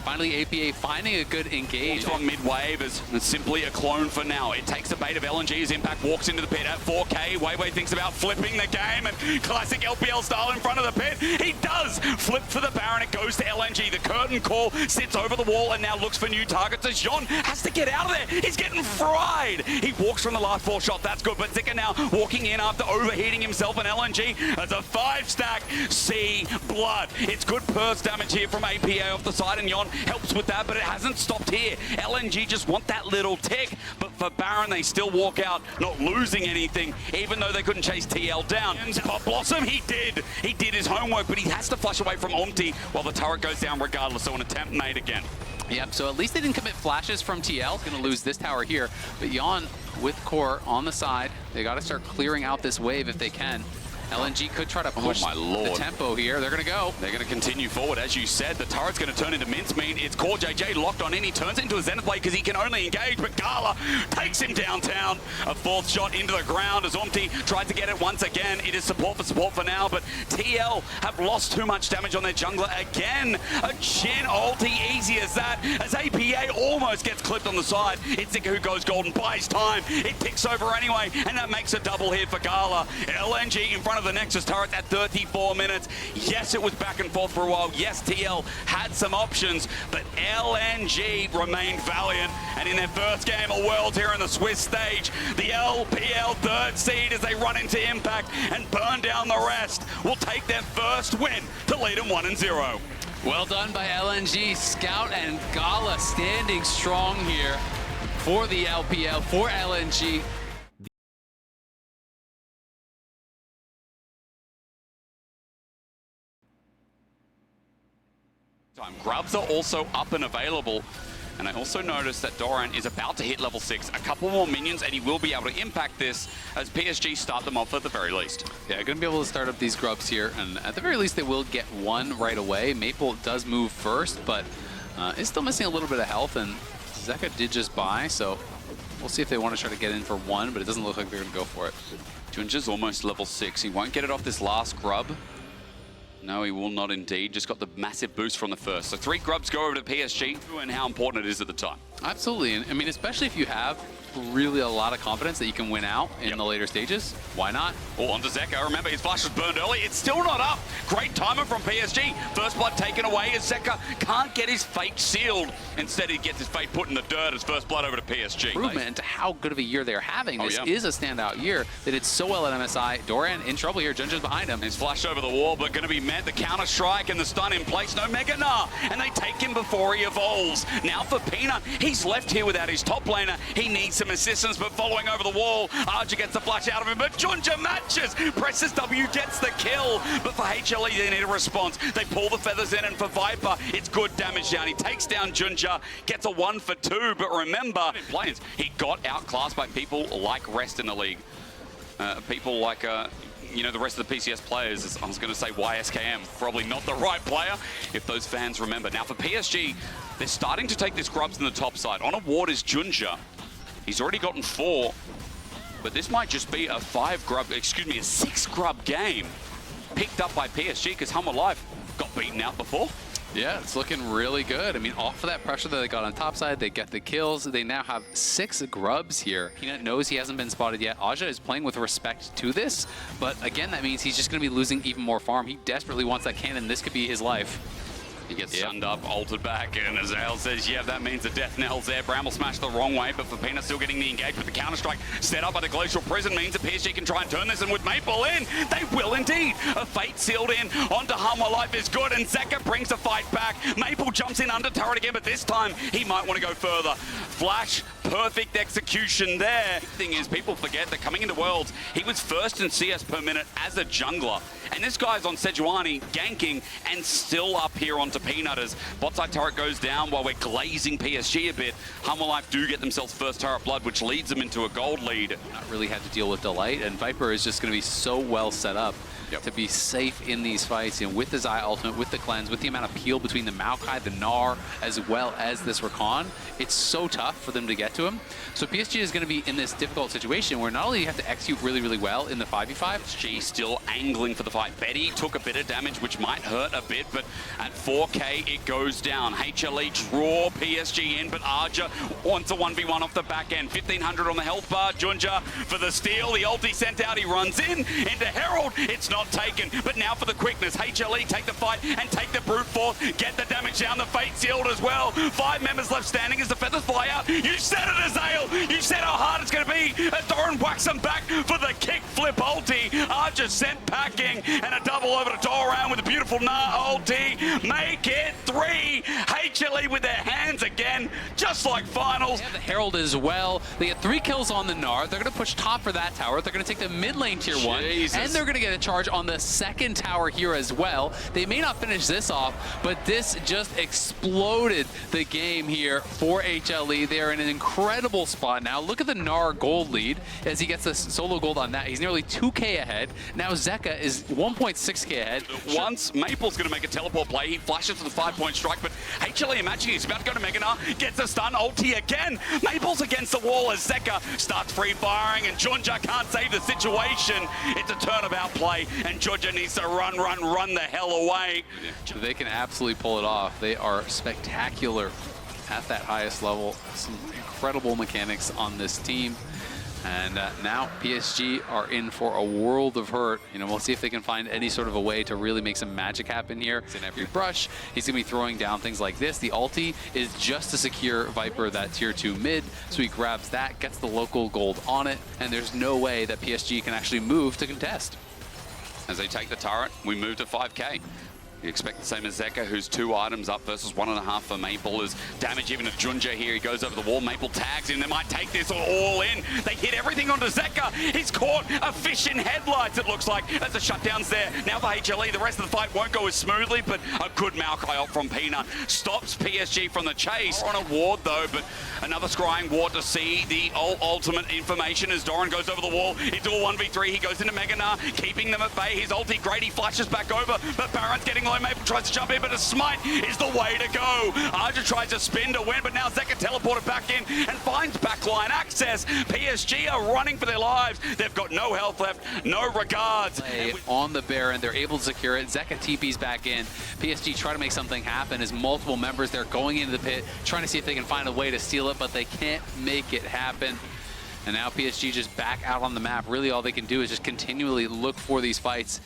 Finally, APA finding a good engage. From mid-wave is simply a clone for now. It takes the bait of LNG as Impact walks into the pit at 4K. Weibo thinks about flipping the game, and classic LPL style in front of the pit. He does flip for the Baron. It goes to LNG. The curtain call sits over the wall and now looks for new targets as Jean has to get out of there. He's getting fried. He walks from the last 4 shot. That's good, but Zika now walking in after overheating himself, and LNG as a 5-stack. See blood. It's good burst damage here from APA off the side, and Yon helps with that, but it hasn't stopped here. LNG just want that little tick, but for Baron, they still walk out not losing anything, even though they couldn't chase TL down. But Blossom, he did. He did his homework, but he has to flush away from Omti while the turret goes down regardless, so an attempt made again. Yep, so at least they didn't commit flashes from TL. Gonna lose this tower here, but Yon with Core on the side. They gotta start clearing out this wave if they can. LNG could try to push the tempo here. They're going to go. They're going to continue forward. As you said, the turret's going to turn into mincemeat. It's Core JJ locked on in. He turns it into a Zenith Blade because he can only engage, but Gala takes him downtown. A 4th shot into the ground as Omti tries to get it once again. It is support for now, but TL have lost too much damage on their jungler again. A Jhin ulti, easy as that, as APA almost gets clipped on the side. It's Zika who goes golden, buys time. It ticks over anyway, and that makes a double hit for Gala. LNG in front of the Nexus turret at 34 minutes. Yes, it was back and forth for a while. Yes, TL had some options, but LNG remained valiant. And in their first game of Worlds here on the Swiss stage, the LPL 3rd seed as they run into Impact and burn down the rest will take their first win to lead them 1-0. Well done by LNG. Scout and Gala standing strong here for the LPL, for LNG. Grubs are also up and available, and I also noticed that Doran is about to hit level 6. A couple more minions and he will be able to impact this as PSG start them off at the very least. Yeah, going to be able to start up these Grubs here, and at the very least they will get one right away. Maple does move first, but is still missing a little bit of health, and Zeka did just buy, so we'll see if they want to try to get in for one, but it doesn't look like they're going to go for it. Junja's almost level 6. He won't get it off this last Grub. No, he will not indeed. Just got the massive boost from the first. So 3 Grubs go over to PSG, and how important it is at the time. Absolutely, and I mean, especially if you have really a lot of confidence that you can win out in the later stages, why not? Oh, onto Zeka. Remember, his flash was burned early. It's still not up. Great timing from PSG. First blood taken away as Zeka can't get his fate sealed. Instead, he gets his fate put in the dirt as first blood over to PSG. Improvement into how good of a year they're having. This is a standout year. They did so well at MSI. Doran in trouble here. Gen.G's behind him. He's flashed over the wall, but going to be met. The counter strike and the stun in place. No Mega Nah. And they take him before he evolves. Now for Peanut. He He's left here without his top laner. He needs some assistance, but following over the wall, Arja gets the flash out of him, but Gen.G matches, presses W, gets the kill. But for HLE, they need a response. They pull the feathers in, and for Viper, it's good damage down. He takes down Gen.G, gets a 1 for 2, but remember, he got outclassed by people like Rest in the league. People like, you know, the rest of the PCS players. I was going to say YSKM, probably not the right player, if those fans remember. Now for PSG, they're starting to take this grubs in the top side. On a ward is Gen.G. He's already gotten 4, but this might just be a 6 grub game picked up by PSG, because Hanwha Live got beaten out before. Yeah, it's looking really good. I mean, off of that pressure that they got on top side, they get the kills. They now have 6 grubs here. Peanut knows he hasn't been spotted yet. Aja is playing with respect to this, but again, that means he's just going to be losing even more farm. He desperately wants that cannon. This could be his life. He gets sunned up, altered back, and as Al says, yeah, that means the death knell's there. Bramble smashed the wrong way, but for Peanut still getting the engage with the counter-strike set up by the Glacial Prison means that PSG can try and turn this, and with Maple in, they will indeed. A Fate sealed in onto Hanwha Life is good, and Zeka brings the fight back. Maple jumps in under turret again, but this time he might want to go further. Flash, perfect execution there. Thing is, people forget that coming into Worlds, he was first in CS per minute as a jungler. And this guy's on Sejuani, ganking, and still up here onto Peanut as bot side turret goes down while we're glazing PSG a bit. Hanwha Life do get themselves first turret blood, which leads them into a gold lead. Not really had to deal with Delight, and Viper is just going to be so well set up to be safe in these fights, and with the Xayah ultimate, with the cleanse, with the amount of peel between the Maokai, the Gnar, as well as this Rakan, it's so tough for them to get to him. So PSG is going to be in this difficult situation where not only you have to execute really, really well in the 5v5, PSG still angling for the fight. Betty took a bit of damage, which might hurt a bit, but at 4k it goes down. HLE draw PSG in, but Arja wants a 1v1 off the back end. 1500 on the health bar. Gen.G for the steal. The ulti sent out. He runs in into Herald. It's not taken, but now for the quickness. HLE take the fight and take the brute force. Get the damage down. The Fate sealed as well. 5 members left standing as the feathers fly out. You said it, Azale. You said how hard it's going to be. Doran whacks him back for the kick flip ulti. Arja sent packing, and a double over to Doran with a beautiful Gnar ulti. Make it 3. HLE with their hands again, just like finals. They have the Herald as well. They get 3 kills on the Gnar. They're going to push top for that tower. They're going to take the mid lane tier 1, and they're going to get a charge on the second tower here as well. They may not finish this off, but this just exploded the game here for HLE. They're in an incredible spot now. Look at the Gnar gold lead as he gets the solo gold on that. He's nearly 2k ahead. Now Zeka is 1.6k ahead. Once Maple's going to make a teleport play, he flashes for the 5-point strike, but HLE, imagine he's about to go to Mega Gnar, gets a stun, ulti again. Maple's against the wall as Zeka starts free firing, and Gen.G can't save the situation. It's a turnabout play, and Gen.G needs to run the hell away. They can absolutely pull it off. They are spectacular at that highest level. Some incredible mechanics on this team. And now PSG are in for a world of hurt. You know, we'll see if they can find any sort of a way to really make some magic happen here. In every brush, he's going to be throwing down things like this. The ulti is just to secure Viper that tier 2 mid. So he grabs that, gets the local gold on it, and there's no way that PSG can actually move to contest. As they take the turret, we move to 5k. You expect the same as Zeka, who's 2 items up versus 1.5 for Maple. As damage even to Gen.G here, he goes over the wall. Maple tags him. They might take this all in. They hit everything onto Zeka. He's caught a fish in headlights, it looks like, as the shutdown's there. Now for HLE, the rest of the fight won't go as smoothly, but a good Maokai ult from Peanut stops PSG from the chase. On a ward, though, but another scrying ward to see the ultimate information as Doran goes over the wall into a 1v3. He goes into Mega Gnar, keeping them at bay. His ulti great. He flashes back over, but Baron's getting low. Maple tries to jump in, but a smite is the way to go. Arja tries to spin to win, but now Zeka teleported back in and finds backline access. PSG are running for their lives. They've got no health left, no regards. On the Baron, they're able to secure it. Zeka TP's back in. PSG try to make something happen as multiple members, they're going into the pit, trying to see if they can find a way to steal it, but they can't make it happen. And now PSG just back out on the map. Really all they can do is just continually look for these fights.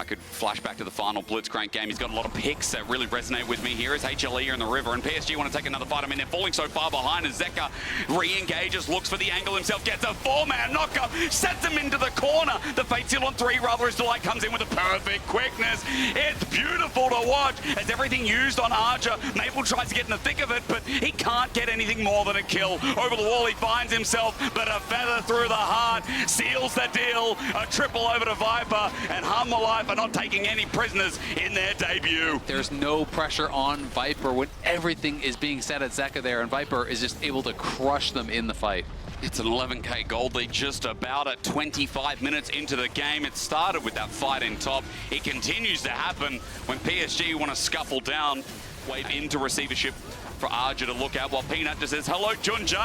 I could flash back to the final Blitzcrank game. He's got a lot of picks that really resonate with me here as HLE are in the river, and PSG want to take another fight. I mean, they're falling so far behind as Zeka re-engages, looks for the angle himself, gets a 4-man knockup, sets him into the corner. The Fate Seal on 3, rather as Delight comes in with a perfect quickness. It's beautiful to watch as everything used on Archer. Maple tries to get in the thick of it, but he can't get anything more than a kill. Over the wall he finds himself, but a feather through the heart seals the deal. A triple over to Viper, and Hanwha Life are not taking any prisoners in their debut. There's no pressure on Viper when everything is being set at Zeka there, and Viper is just able to crush them in the fight. It's an 11k gold lead just about at 25 minutes into the game. It started with that fight in top. It continues to happen when PSG want to scuffle down, wave into receivership for Arja to look at, while Peanut just says, hello, Gen.G.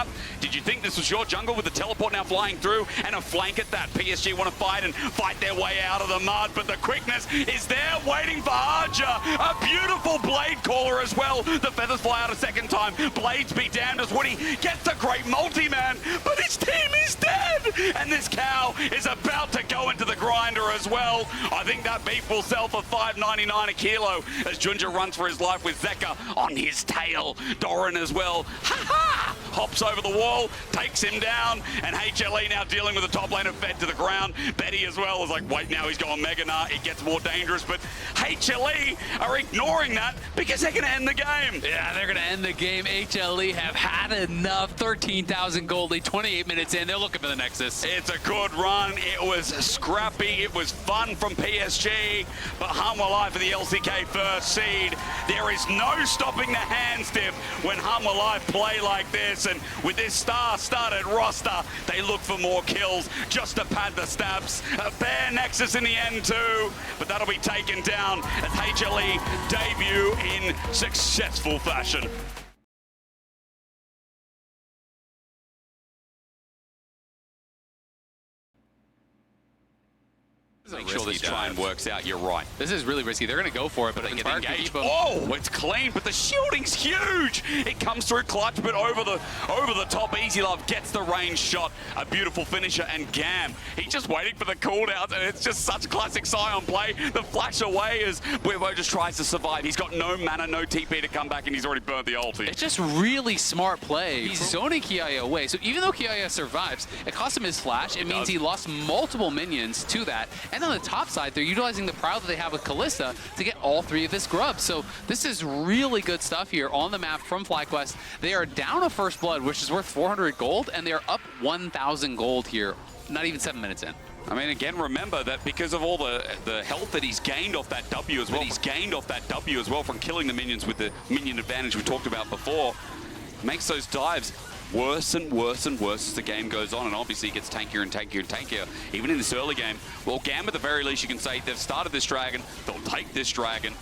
Did you think this was your jungle with the teleport now flying through and a flank at that? PSG want to fight their way out of the mud, but the quickness is there waiting for Arja. A beautiful blade caller as well. The feathers fly out a second time. Blades be damned as Woody gets the great multi-man, but his team is dead. And this cow is about to go into the grinder as well. I think that beef will sell for $5.99 a kilo as Gen.G runs for his life with Zeka on his tail. Doran as well, ha-ha! Hops over the wall, takes him down, and HLE now dealing with the top laner fed to the ground. Betty as well is like, wait, now he's going Mega Gnar. It gets more dangerous, but HLE are ignoring that because they're going to end the game. Yeah, they're going to end the game. HLE have had enough. 13,000 gold lead, 28 minutes in. They're looking for the Nexus. It's a good run. It was scrappy. It was fun from PSG, but Hanwha Life for the LCK first seed. There is no stopping the hand stiff when Hanwha Life play like this, and with this star-studded roster, they look for more kills just to pad the stabs. A fair Nexus in the end too, but that'll be taken down as HLE debut in successful fashion. Make sure this try and works out, you're right. This is really risky. They're going to go for it, but They get engaged. Oh, it's clean, but the shielding's huge. It comes through clutch, but over the top, Easy Love gets the range shot. A beautiful finisher, and GAM, he's just waiting for the cooldowns, and it's just such classic Scion play. The flash away as Weibo just tries to survive. He's got no mana, no TP to come back, and he's already burnt the ulti. It's just really smart play. He's zoning KIA away, so even though KIA survives, it cost him his flash. It means he lost multiple minions to that. And on the top side, they're utilizing the prowl that they have with Kalista to get all 3 of this grub. So this is really good stuff here on the map from FlyQuest. They are down a first blood, which is worth 400 gold, and they are up 1,000 gold here, not even 7 minutes in. I mean, again, remember that because of all the health that he's gained off that W as well, from killing the minions with the minion advantage we talked about before, makes those dives worse and worse and worse as the game goes on, and obviously it gets tankier and tankier and tankier. Even in this early game, well, GAM at the very least, you can say they've started this dragon, they'll take this dragon.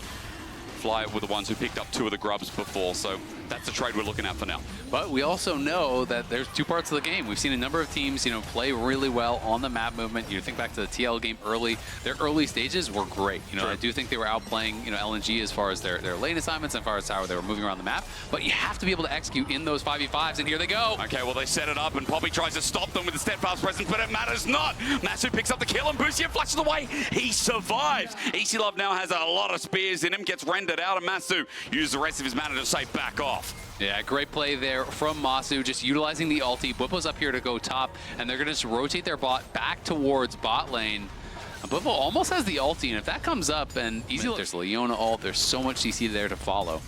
Fly were the ones who picked up 2 of the grubs before, so that's the trade we're looking at for now. But we also know that there's 2 parts of the game. We've seen a number of teams, play really well on the map movement. You think back to the TL game early. Their early stages were great. I do think they were outplaying, LNG as far as their lane assignments and as far as how they were moving around the map. But you have to be able to execute in those 5v5s, and here they go. Okay, well, they set it up, and Poppy tries to stop them with the steadfast presence, but it matters not. Masu picks up the kill, and Boostia flashes away. He survives. Easy Love now has a lot of spears in him, gets rendered out, and Masu uses the rest of his mana to say back off. Yeah, great play there from Masu, just utilizing the ulti. Bwipo's up here to go top, and they're going to just rotate their bot back towards bot lane. Bwipo almost has the ulti, and if that comes up, and there's Leona ult, there's so much CC there to follow.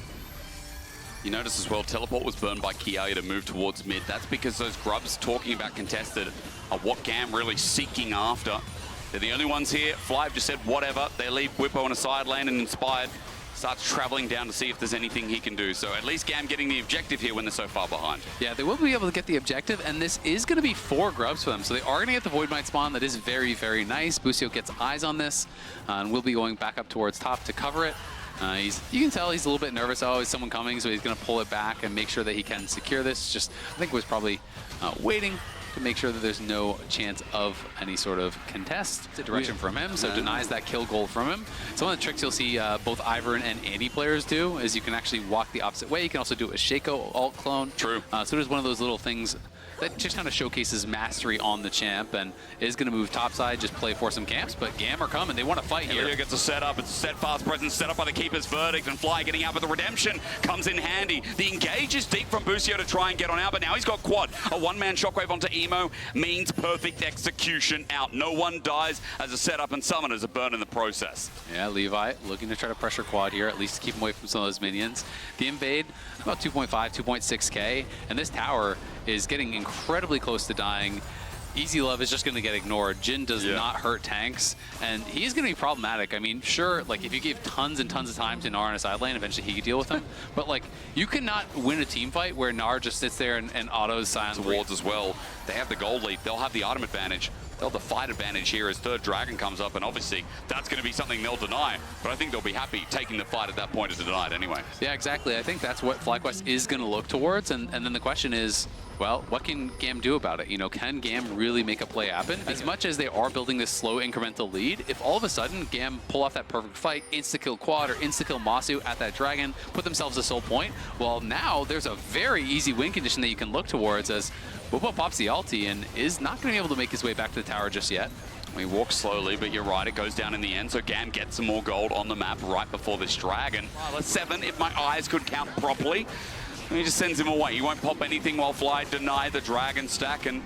You notice as well, teleport was burned by KIA to move towards mid. That's because those grubs talking about contested are what GAM really seeking after. They're the only ones here. Fly just said whatever. They leave Bwipo in a side lane, and Inspired starts traveling down to see if there's anything he can do. So at least GAM getting the objective here when they're so far behind. Yeah, they will be able to get the objective, and this is going to be 4 grubs for them. So they are going to get the Void Might spawn. That is very, very nice. Busio gets eyes on this, and will be going back up towards top to cover it. You can tell he's a little bit nervous. Oh, is someone coming? So he's going to pull it back and make sure that he can secure this. Just, I think, was probably waiting to make sure that there's no chance of any sort of contest direction from him, so denies that kill goal from him. Some of the tricks you'll see both Ivern and Andy players do is you can actually walk the opposite way. You can also do a Shaco alt clone. True. So there's one of those little things that just kind of showcases mastery on the champ and is going to move topside, just play for some camps. But GAM are coming. They want to fight here. Elio gets a setup. It's a steadfast presence set up by the Keeper's Verdict, and Fly getting out with the redemption comes in handy. The engage is deep from Busio to try and get on out, but now he's got quad. A one-man shockwave onto Emo means perfect execution out. No one dies as a setup, and summoners are burned in the process. Yeah, Levi looking to try to pressure quad here, at least to keep him away from some of those minions. The invade, about 2.5, 2.6k, and this tower is getting incredibly close to dying. Easy Love is just going to get ignored. Jin does not hurt tanks, and he's going to be problematic. I mean, sure, like if you give tons and tons of time to Gnar in a side lane, eventually he could deal with him. But like, you cannot win a team fight where Gnar just sits there and autos silent Wards as well. They have the gold lead. They'll have the item advantage. They'll have the fight advantage here as third dragon comes up, and obviously that's going to be something they'll deny. But I think they'll be happy taking the fight at that point to deny it anyway. Yeah, exactly. I think that's what FlyQuest is going to look towards, and then the question is, well, what can GAM do about it? You know, can GAM really make a play happen? As much as they are building this slow incremental lead, if all of a sudden GAM pull off that perfect fight, insta-kill quad or insta-kill Masu at that dragon, put themselves a soul point, well, now there's a very easy win condition that you can look towards as Bubba pops the ulti and is not going to be able to make his way back to the tower just yet. We walk slowly, but you're right, it goes down in the end, so GAM gets some more gold on the map right before this dragon. Well, 7, if my eyes could count properly. And he just sends him away. He won't pop anything while Fly deny the dragon stack, and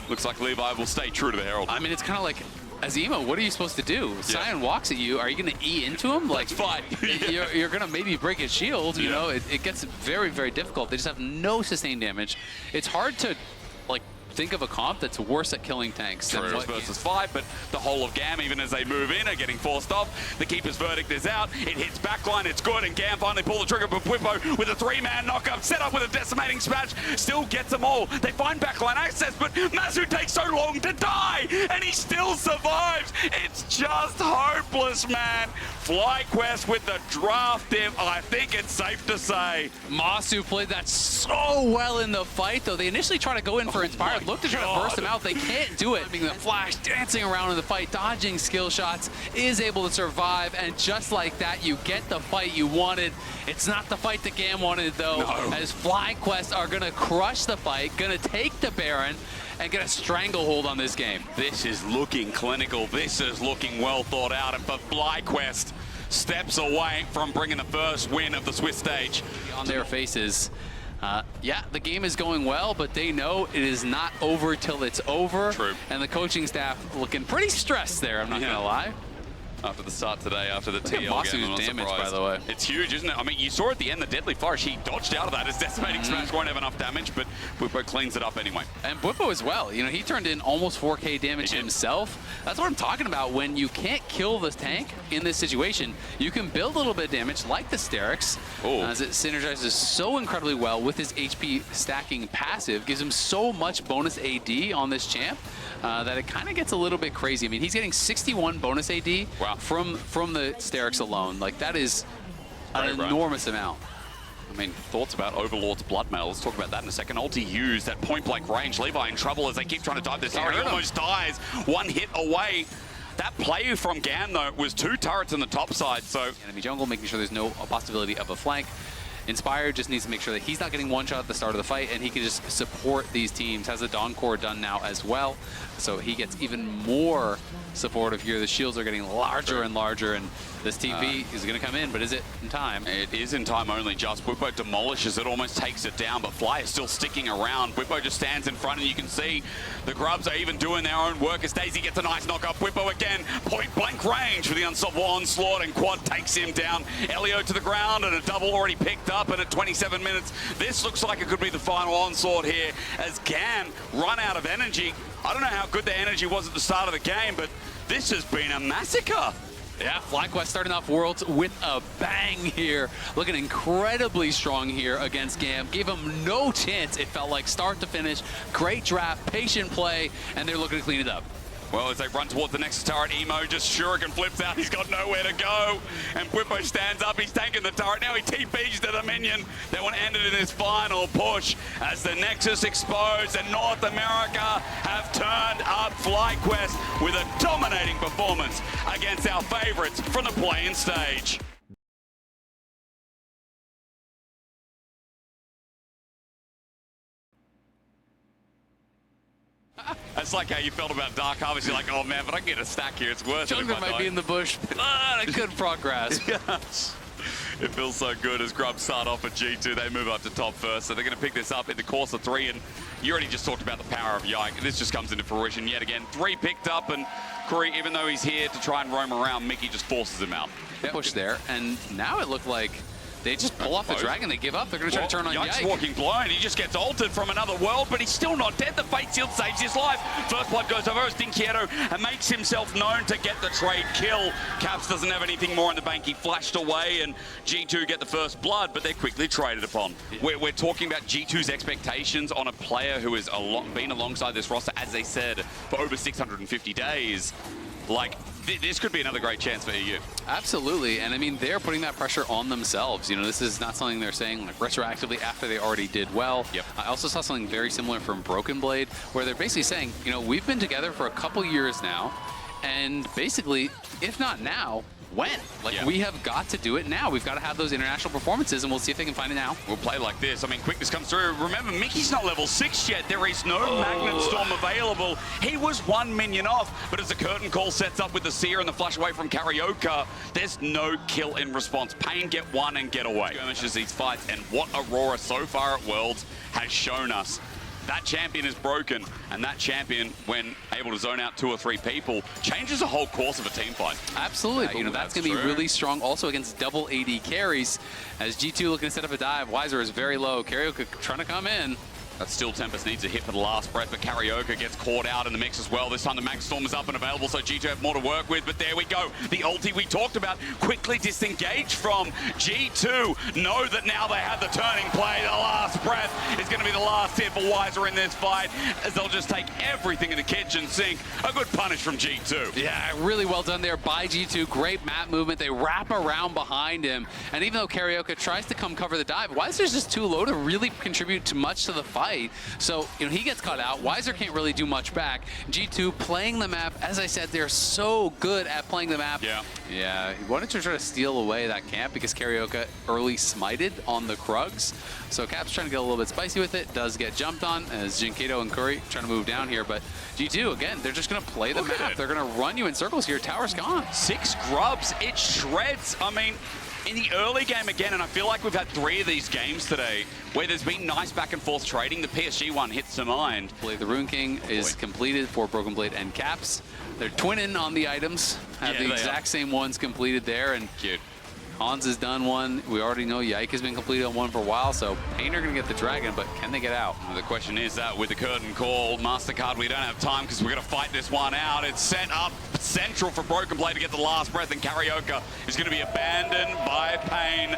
looks like Levi will stay true to the Herald. I mean, it's kind of like, as Emo, what are you supposed to do? Sion walks at you. Are you going to E into him? Like, fight. You're going to maybe break his shield. You know, it gets very, very difficult. They just have no sustained damage. It's hard to, like, think of a comp that's worse at killing tanks than what versus 5, but the whole of GAM, even as they move in, are getting forced off. The Keeper's Verdict is out. It hits backline. It's good, and GAM finally pull the trigger, but Bwippo with a 3-man knockup, set up with a decimating smash, still gets them all. They find backline access, but Masu takes so long to die, and he still survives. It's just hopeless, man. FlyQuest with the draft div, I think it's safe to say. Masu played that so well in the fight, though. They initially try to go in for Inspired. Look to try to burst him out. They can't do it. Being the Flash dancing around in the fight, dodging skill shots, is able to survive, and just like that, you get the fight you wanted. It's not the fight that GAM wanted, though, as FlyQuest are going to crush the fight, going to take the Baron, and get a stranglehold on this game. This is looking clinical. This is looking well thought out, and but FlyQuest steps away from bringing the first win of the Swiss stage. On their faces. Yeah, the game is going well, but they know it is not over till it's over. True. And the coaching staff looking pretty stressed there, I'm not going to lie. After the start today, after the TL game, Masu's damage, by the way. It's huge, isn't it? I mean, you saw at the end the Deadly Flourish, he dodged out of that. His Decimating Smash won't have enough damage, but Bwippo cleans it up anyway. And Bwippo as well. You know, he turned in almost 4K damage himself. That's what I'm talking about. When you can't kill the tank in this situation, you can build a little bit of damage, like the Sterix, as it synergizes so incredibly well with his HP stacking passive, gives him so much bonus AD on this champ. That it kind of gets a little bit crazy. I mean, he's getting 61 bonus AD from the Sterix alone. Like, that is an enormous amount. I mean, thoughts about Overlord's Bloodmail. Let's talk about that in a second. Ulti used at point-blank range. Levi in trouble as they keep trying to dive this tower. He almost dies. One hit away. That play from GAM, though, was 2 turrets in the top side, so... Enemy jungle, making sure there's no possibility of a flank. Inspired just needs to make sure that he's not getting one shot at the start of the fight, and he can just support these teams. Has the Dawn Core done now as well, so he gets even more supportive here. The shields are getting larger and larger, and this TP is going to come in, but is it in time? It is in time only, just. Bwippo demolishes it, almost takes it down, but Fly is still sticking around. Bwippo just stands in front, and you can see the Grubs are even doing their own work as Daisy gets a nice knock up. Bwippo again, point-blank range for the unstoppable onslaught, and Quad takes him down. Elio to the ground, and a double already picked up, and at 27 minutes, this looks like it could be the final onslaught here as GAM run out of energy. I don't know how good the energy was at the start of the game, but this has been a massacre. Yeah, FlyQuest starting off Worlds with a bang here. Looking incredibly strong here against GAM. Gave him no chance, it felt like, start to finish. Great draft, patient play, and they're looking to clean it up. Well, as they run towards the next turret, Emo just shuriken flips out. He's got nowhere to go. And Bwippo stands up. He's tanking the turret. Now he TPs to the minion. That one ended in his final push as the Nexus exposed and North America have turned up FlyQuest with a dominating performance against our favorites from the play-in stage. That's like how you felt about Dark Harvest. You're like, oh man, but I can get a stack here. It's worth it. Jungler might be in the bush. A good progress. Yes. It feels so good as Grubs start off at G2. They move up to top first, so they're going to pick this up in the course of 3. And you already just talked about the power of Yike. This just comes into fruition yet again. 3 picked up, and Curry, even though he's here to try and roam around, Mickey just forces him out. Push there, and now it looked like they just pull off the dragon. They give up. They're going to try to turn on Yike's Yike. walking blind. He just gets altered from another world, but he's still not dead. The Fate Shield saves his life. First blood goes over as Dinkiero and makes himself known to get the trade kill. Caps doesn't have anything more in the bank. He flashed away, and G2 get the first blood, but they're quickly traded upon. We're talking about G2's expectations on a player who has been alongside this roster, as they said, for over 650 days. Like, this could be another great chance for EU. Absolutely, and I mean, they're putting that pressure on themselves. You know, this is not something they're saying like retroactively after they already did well. Yep. I also saw something very similar from Broken Blade, where they're basically saying, you know, we've been together for a couple years now, and basically, if not now, when? Like, we have got to do it now. We've got to have those international performances, and we'll see if they can find it now. We'll play like this. I mean, quickness comes through. Remember, Mickey's not level 6 yet. There is no Magnet Storm available. He was 1 minion off, but as the curtain call sets up with the Seer and the flash away from Carioca, there's no kill in response. Pain get 1 and get away. Skirmishes these fights, and what Aurora so far at Worlds has shown us. That champion is broken, and that champion, when able to zone out 2 or 3 people, changes the whole course of a team fight. Absolutely. You know, that's going to be really strong also against double AD carries. As G2 looking to set up a dive, Weiser is very low. Carioca trying to come in. That Steel Tempest needs a hit for the last breath, but Carioca gets caught out in the mix as well. This time the Mag Storm is up and available, so G2 have more to work with, but there we go. The ulti we talked about quickly disengaged from G2. Know that now they have the turning play. The last breath is going to be the last hit for Weiser in this fight, as they'll just take everything in the kitchen sink. A good punish from G2. Yeah, really well done there by G2. Great map movement. They wrap around behind him, and even though Carioca tries to come cover the dive, Weiser's just too low to really contribute too much to the fight. So, you know, he gets caught out. Weiser can't really do much back. G2 playing the map. As I said, they're so good at playing the map. Yeah, he wanted to try to steal away that camp because Carioca early smited on the Krugs. So Cap's trying to get a little bit spicy with it. Does get jumped on as Jinkato and Curry trying to move down here. But G2, again, they're just going to play the map. They're going to run you in circles here. Tower's gone. 6 grubs. It shreds. I mean, in the early game again, and I feel like we've had 3 of these games today where there's been nice back and forth trading. The PSG one hits the mind. The Rune King is completed for Broken Blade and Caps. They're twinning on the items. Have the exact same ones completed there. And cute. Hans has done one. We already know Yike has been completed on one for a while, so Pain are going to get the dragon, but can they get out? The question is that with the curtain call, MasterCard, we don't have time because we're going to fight this one out. It's set up central for Broken Blade to get the last breath, and Carioca is going to be abandoned by Pain.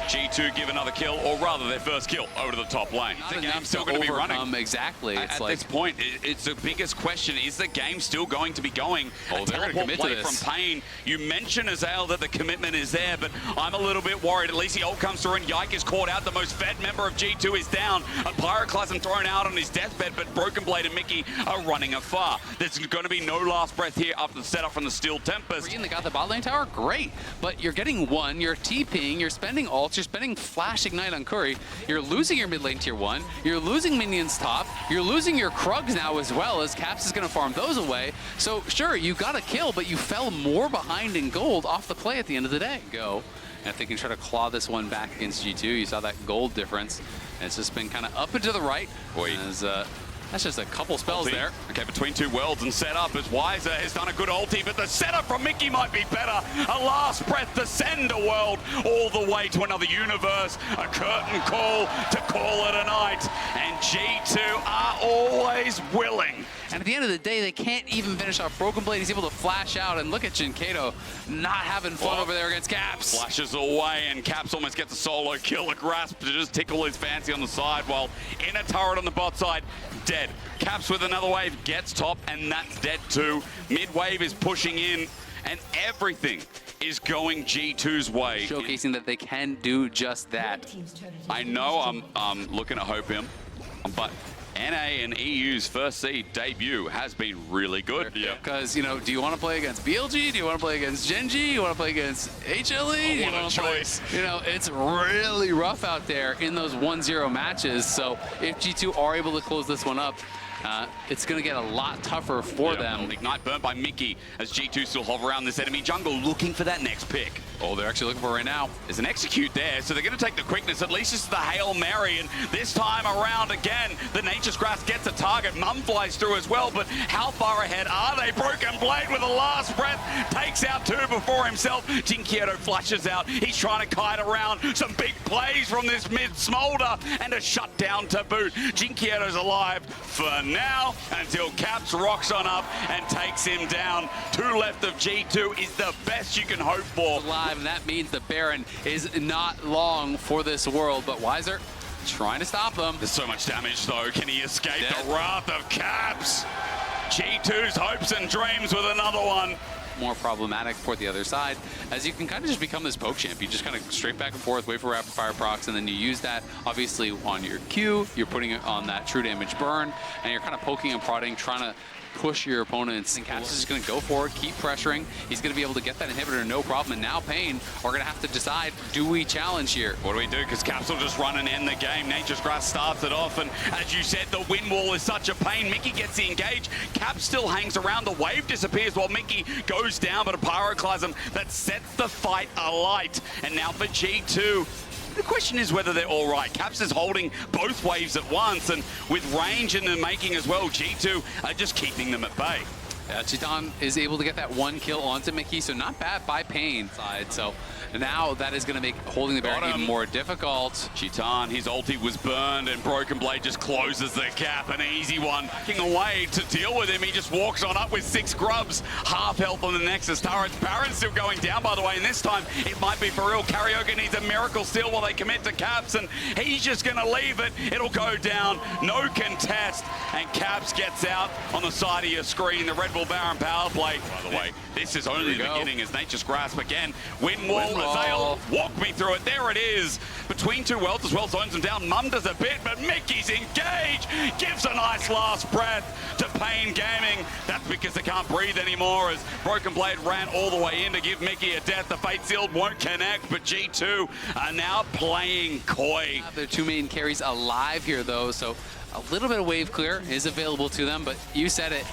G2 give another kill, or rather their first kill over to the top lane. Not The enough game's still to going to be running. Exactly. At this point, it's the biggest question. Is the game still going to be going? Oh, they're going to commit to this. From Pain. You mentioned, Azale, that the commitment is there, but I'm a little bit worried. At least the ult comes through and Yike is caught out. The most fed member of G2 is down. A Pyroclasm thrown out on his deathbed, but Broken Blade and Mickey are running afar. There's going to be no last breath here after the setup from the Steel Tempest. They got the bot lane tower, great. But you're getting 1, you're TPing, you're spending ults, you're spending Flash Ignite on Curry, you're losing your mid lane tier 1, you're losing minions top, you're losing your Krugs now as well, as Caps is going to farm those away. So sure, you got a kill, but you fell more behind in gold off the play at the end of the day. Go. And if they can try to claw this one back against G2, you saw that gold difference. And it's just been kind of up and to the right. As, that's just a couple spells there. Okay, between 2 worlds and set up as Weiser has done a good ulti, but the setup from Mickey might be better. A last breath to send a world all the way to another universe. A curtain call to call it a night. And G2 are always willing. And at the end of the day, they can't even finish off Broken Blade. He's able to flash out, and look at Jinkato not having fun over there against Caps. Flashes away, and Caps almost gets a solo kill. A grasp to just tickle his fancy on the side, while in a turret on the bot side, dead. Caps with another wave, gets top, and that's dead too. Mid wave is pushing in, and everything is going G2's way. Showcasing that they can do just that. I know I'm looking at Hopium, but NA and EU's first seed debut has been really good. Because, you know, do you want to play against BLG? Do you want to play against Gen.G? Do you want to play against HLE? What a choice. You know, it's really rough out there in those 1-0 matches. So if G2 are able to close this one up, it's going to get a lot tougher for them. Ignite burnt by Mickey as G2 still hover around this enemy jungle looking for that next pick. Oh, they're actually looking for it right now. There's an execute there, so they're going to take the quickness. At least it's the Hail Mary, and this time around again, the Nature's Grass gets a target. Mum flies through as well, but how far ahead are they? Broken Blade with a last breath takes out two before himself. Gen.G flashes out. He's trying to kite around. Some big plays from this mid Smolder, and a shutdown to boot. Gen.G's alive for now until Caps rocks on up and takes him down. Two left of G2 is the best you can hope for. And that means the Baron is not long for this world, but Weiser trying to stop them. There's so much damage though. Can he escape the wrath of Caps? G2's hopes and dreams with another one. More problematic for the other side, as you can kind of just become this poke champ. You just kind of straight back and forth, wait for rapid fire procs, and then you use that obviously on your Q. You're putting it on that true damage burn, and you're kind of poking and prodding, trying to push your opponents. And Caps is just going to go for it, keep pressuring. He's going to be able to get that inhibitor, no problem. And now Pain are going to have to decide, do we challenge here? What do we do? Because Caps will just run and end the game. Nature's Grass starts it off, and as you said, the wind wall is such a pain. Mickey gets the engage. Caps still hangs around. The wave disappears while Mickey goes down, but a pyroclasm that sets the fight alight. And now for G2. The question is whether they're all right. Caps is holding both waves at once, and with range in the making as well, G2 are just keeping them at bay. Chitan is able to get that one kill onto Mickey, so not bad by Pain side. So now that is going to make holding the Baron even more difficult. Chitan, his ulti was burned, and Broken Blade just closes the gap. An easy one. Backing away to deal with him. He just walks on up with 6 grubs. Half health on the Nexus turrets. Baron's still going down, by the way, and this time it might be for real. Karaoke needs a miracle steal while they commit to Caps, and he's just going to leave it. It'll go down. No contest, and Caps gets out on the side of your screen. The Red Bull Baron power play. By the way, this is only the beginning as Nature's Grasp again. Wind wall, Azale, walk me through it. There it is. Between two worlds as well, zones them down. Mum does a bit, but Mickey's engaged. Gives a nice last breath to Pain Gaming. That's because they can't breathe anymore as Broken Blade ran all the way in to give Mickey a death. The Fate Sealed won't connect, but G2 are now playing coy. Their two main carries alive here though, so a little bit of wave clear is available to them, but you said it.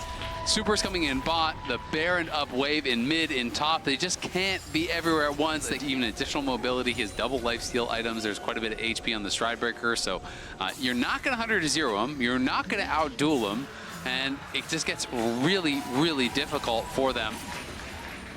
Super's coming in bot, the Baron up wave in mid, in top. They just can't be everywhere at once. They even additional mobility, his double lifesteal items. There's quite a bit of HP on the Stridebreaker, so you're not going to 100-0 him. You're not going to outduel him, and it just gets really, really difficult for them.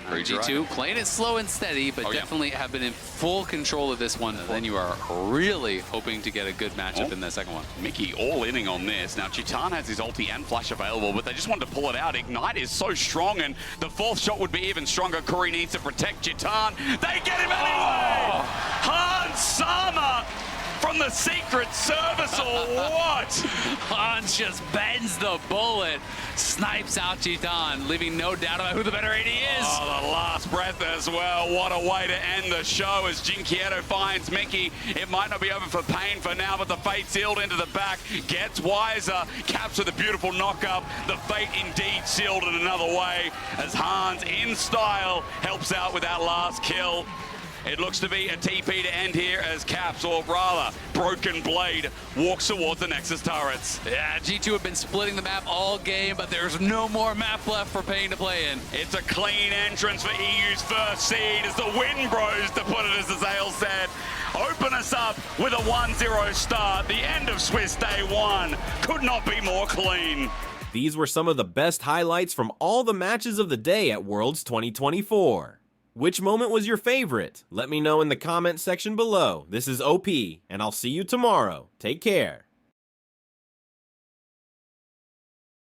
G2 playing it slow and steady, but definitely have been in full control of this one. Then you are really hoping to get a good matchup in the second one. Mickey all inning on this. Now Chitan has his ulti and flash available, but they just wanted to pull it out. Ignite is so strong, and the fourth shot would be even stronger. Curry needs to protect Chitan. They get him anyway! Hans Sama from the Secret Service or what? Hans just bends the bullet, snipes out Chitan, leaving no doubt about who the better AD is. Oh, the last breath as well. What a way to end the show as Gen.G finds Mickey. It might not be over for Pain for now, but the Fate Sealed into the back gets Wiser. Caps with a beautiful knock-up. The Fate indeed sealed in another way as Hans, in style, helps out with that last kill. It looks to be a TP to end here as Caps, or rather, Broken Blade, walks towards the Nexus turrets. Yeah, G2 have been splitting the map all game, but there's no more map left for Pain to play in. It's a clean entrance for EU's first seed as the Wind Bros, to put it as Azale said, open us up with a 1-0 start. The end of Swiss Day 1 could not be more clean. These were some of the best highlights from all the matches of the day at Worlds 2024. Which moment was your favorite? Let me know in the comment section below. This is OP, and I'll see you tomorrow. Take care.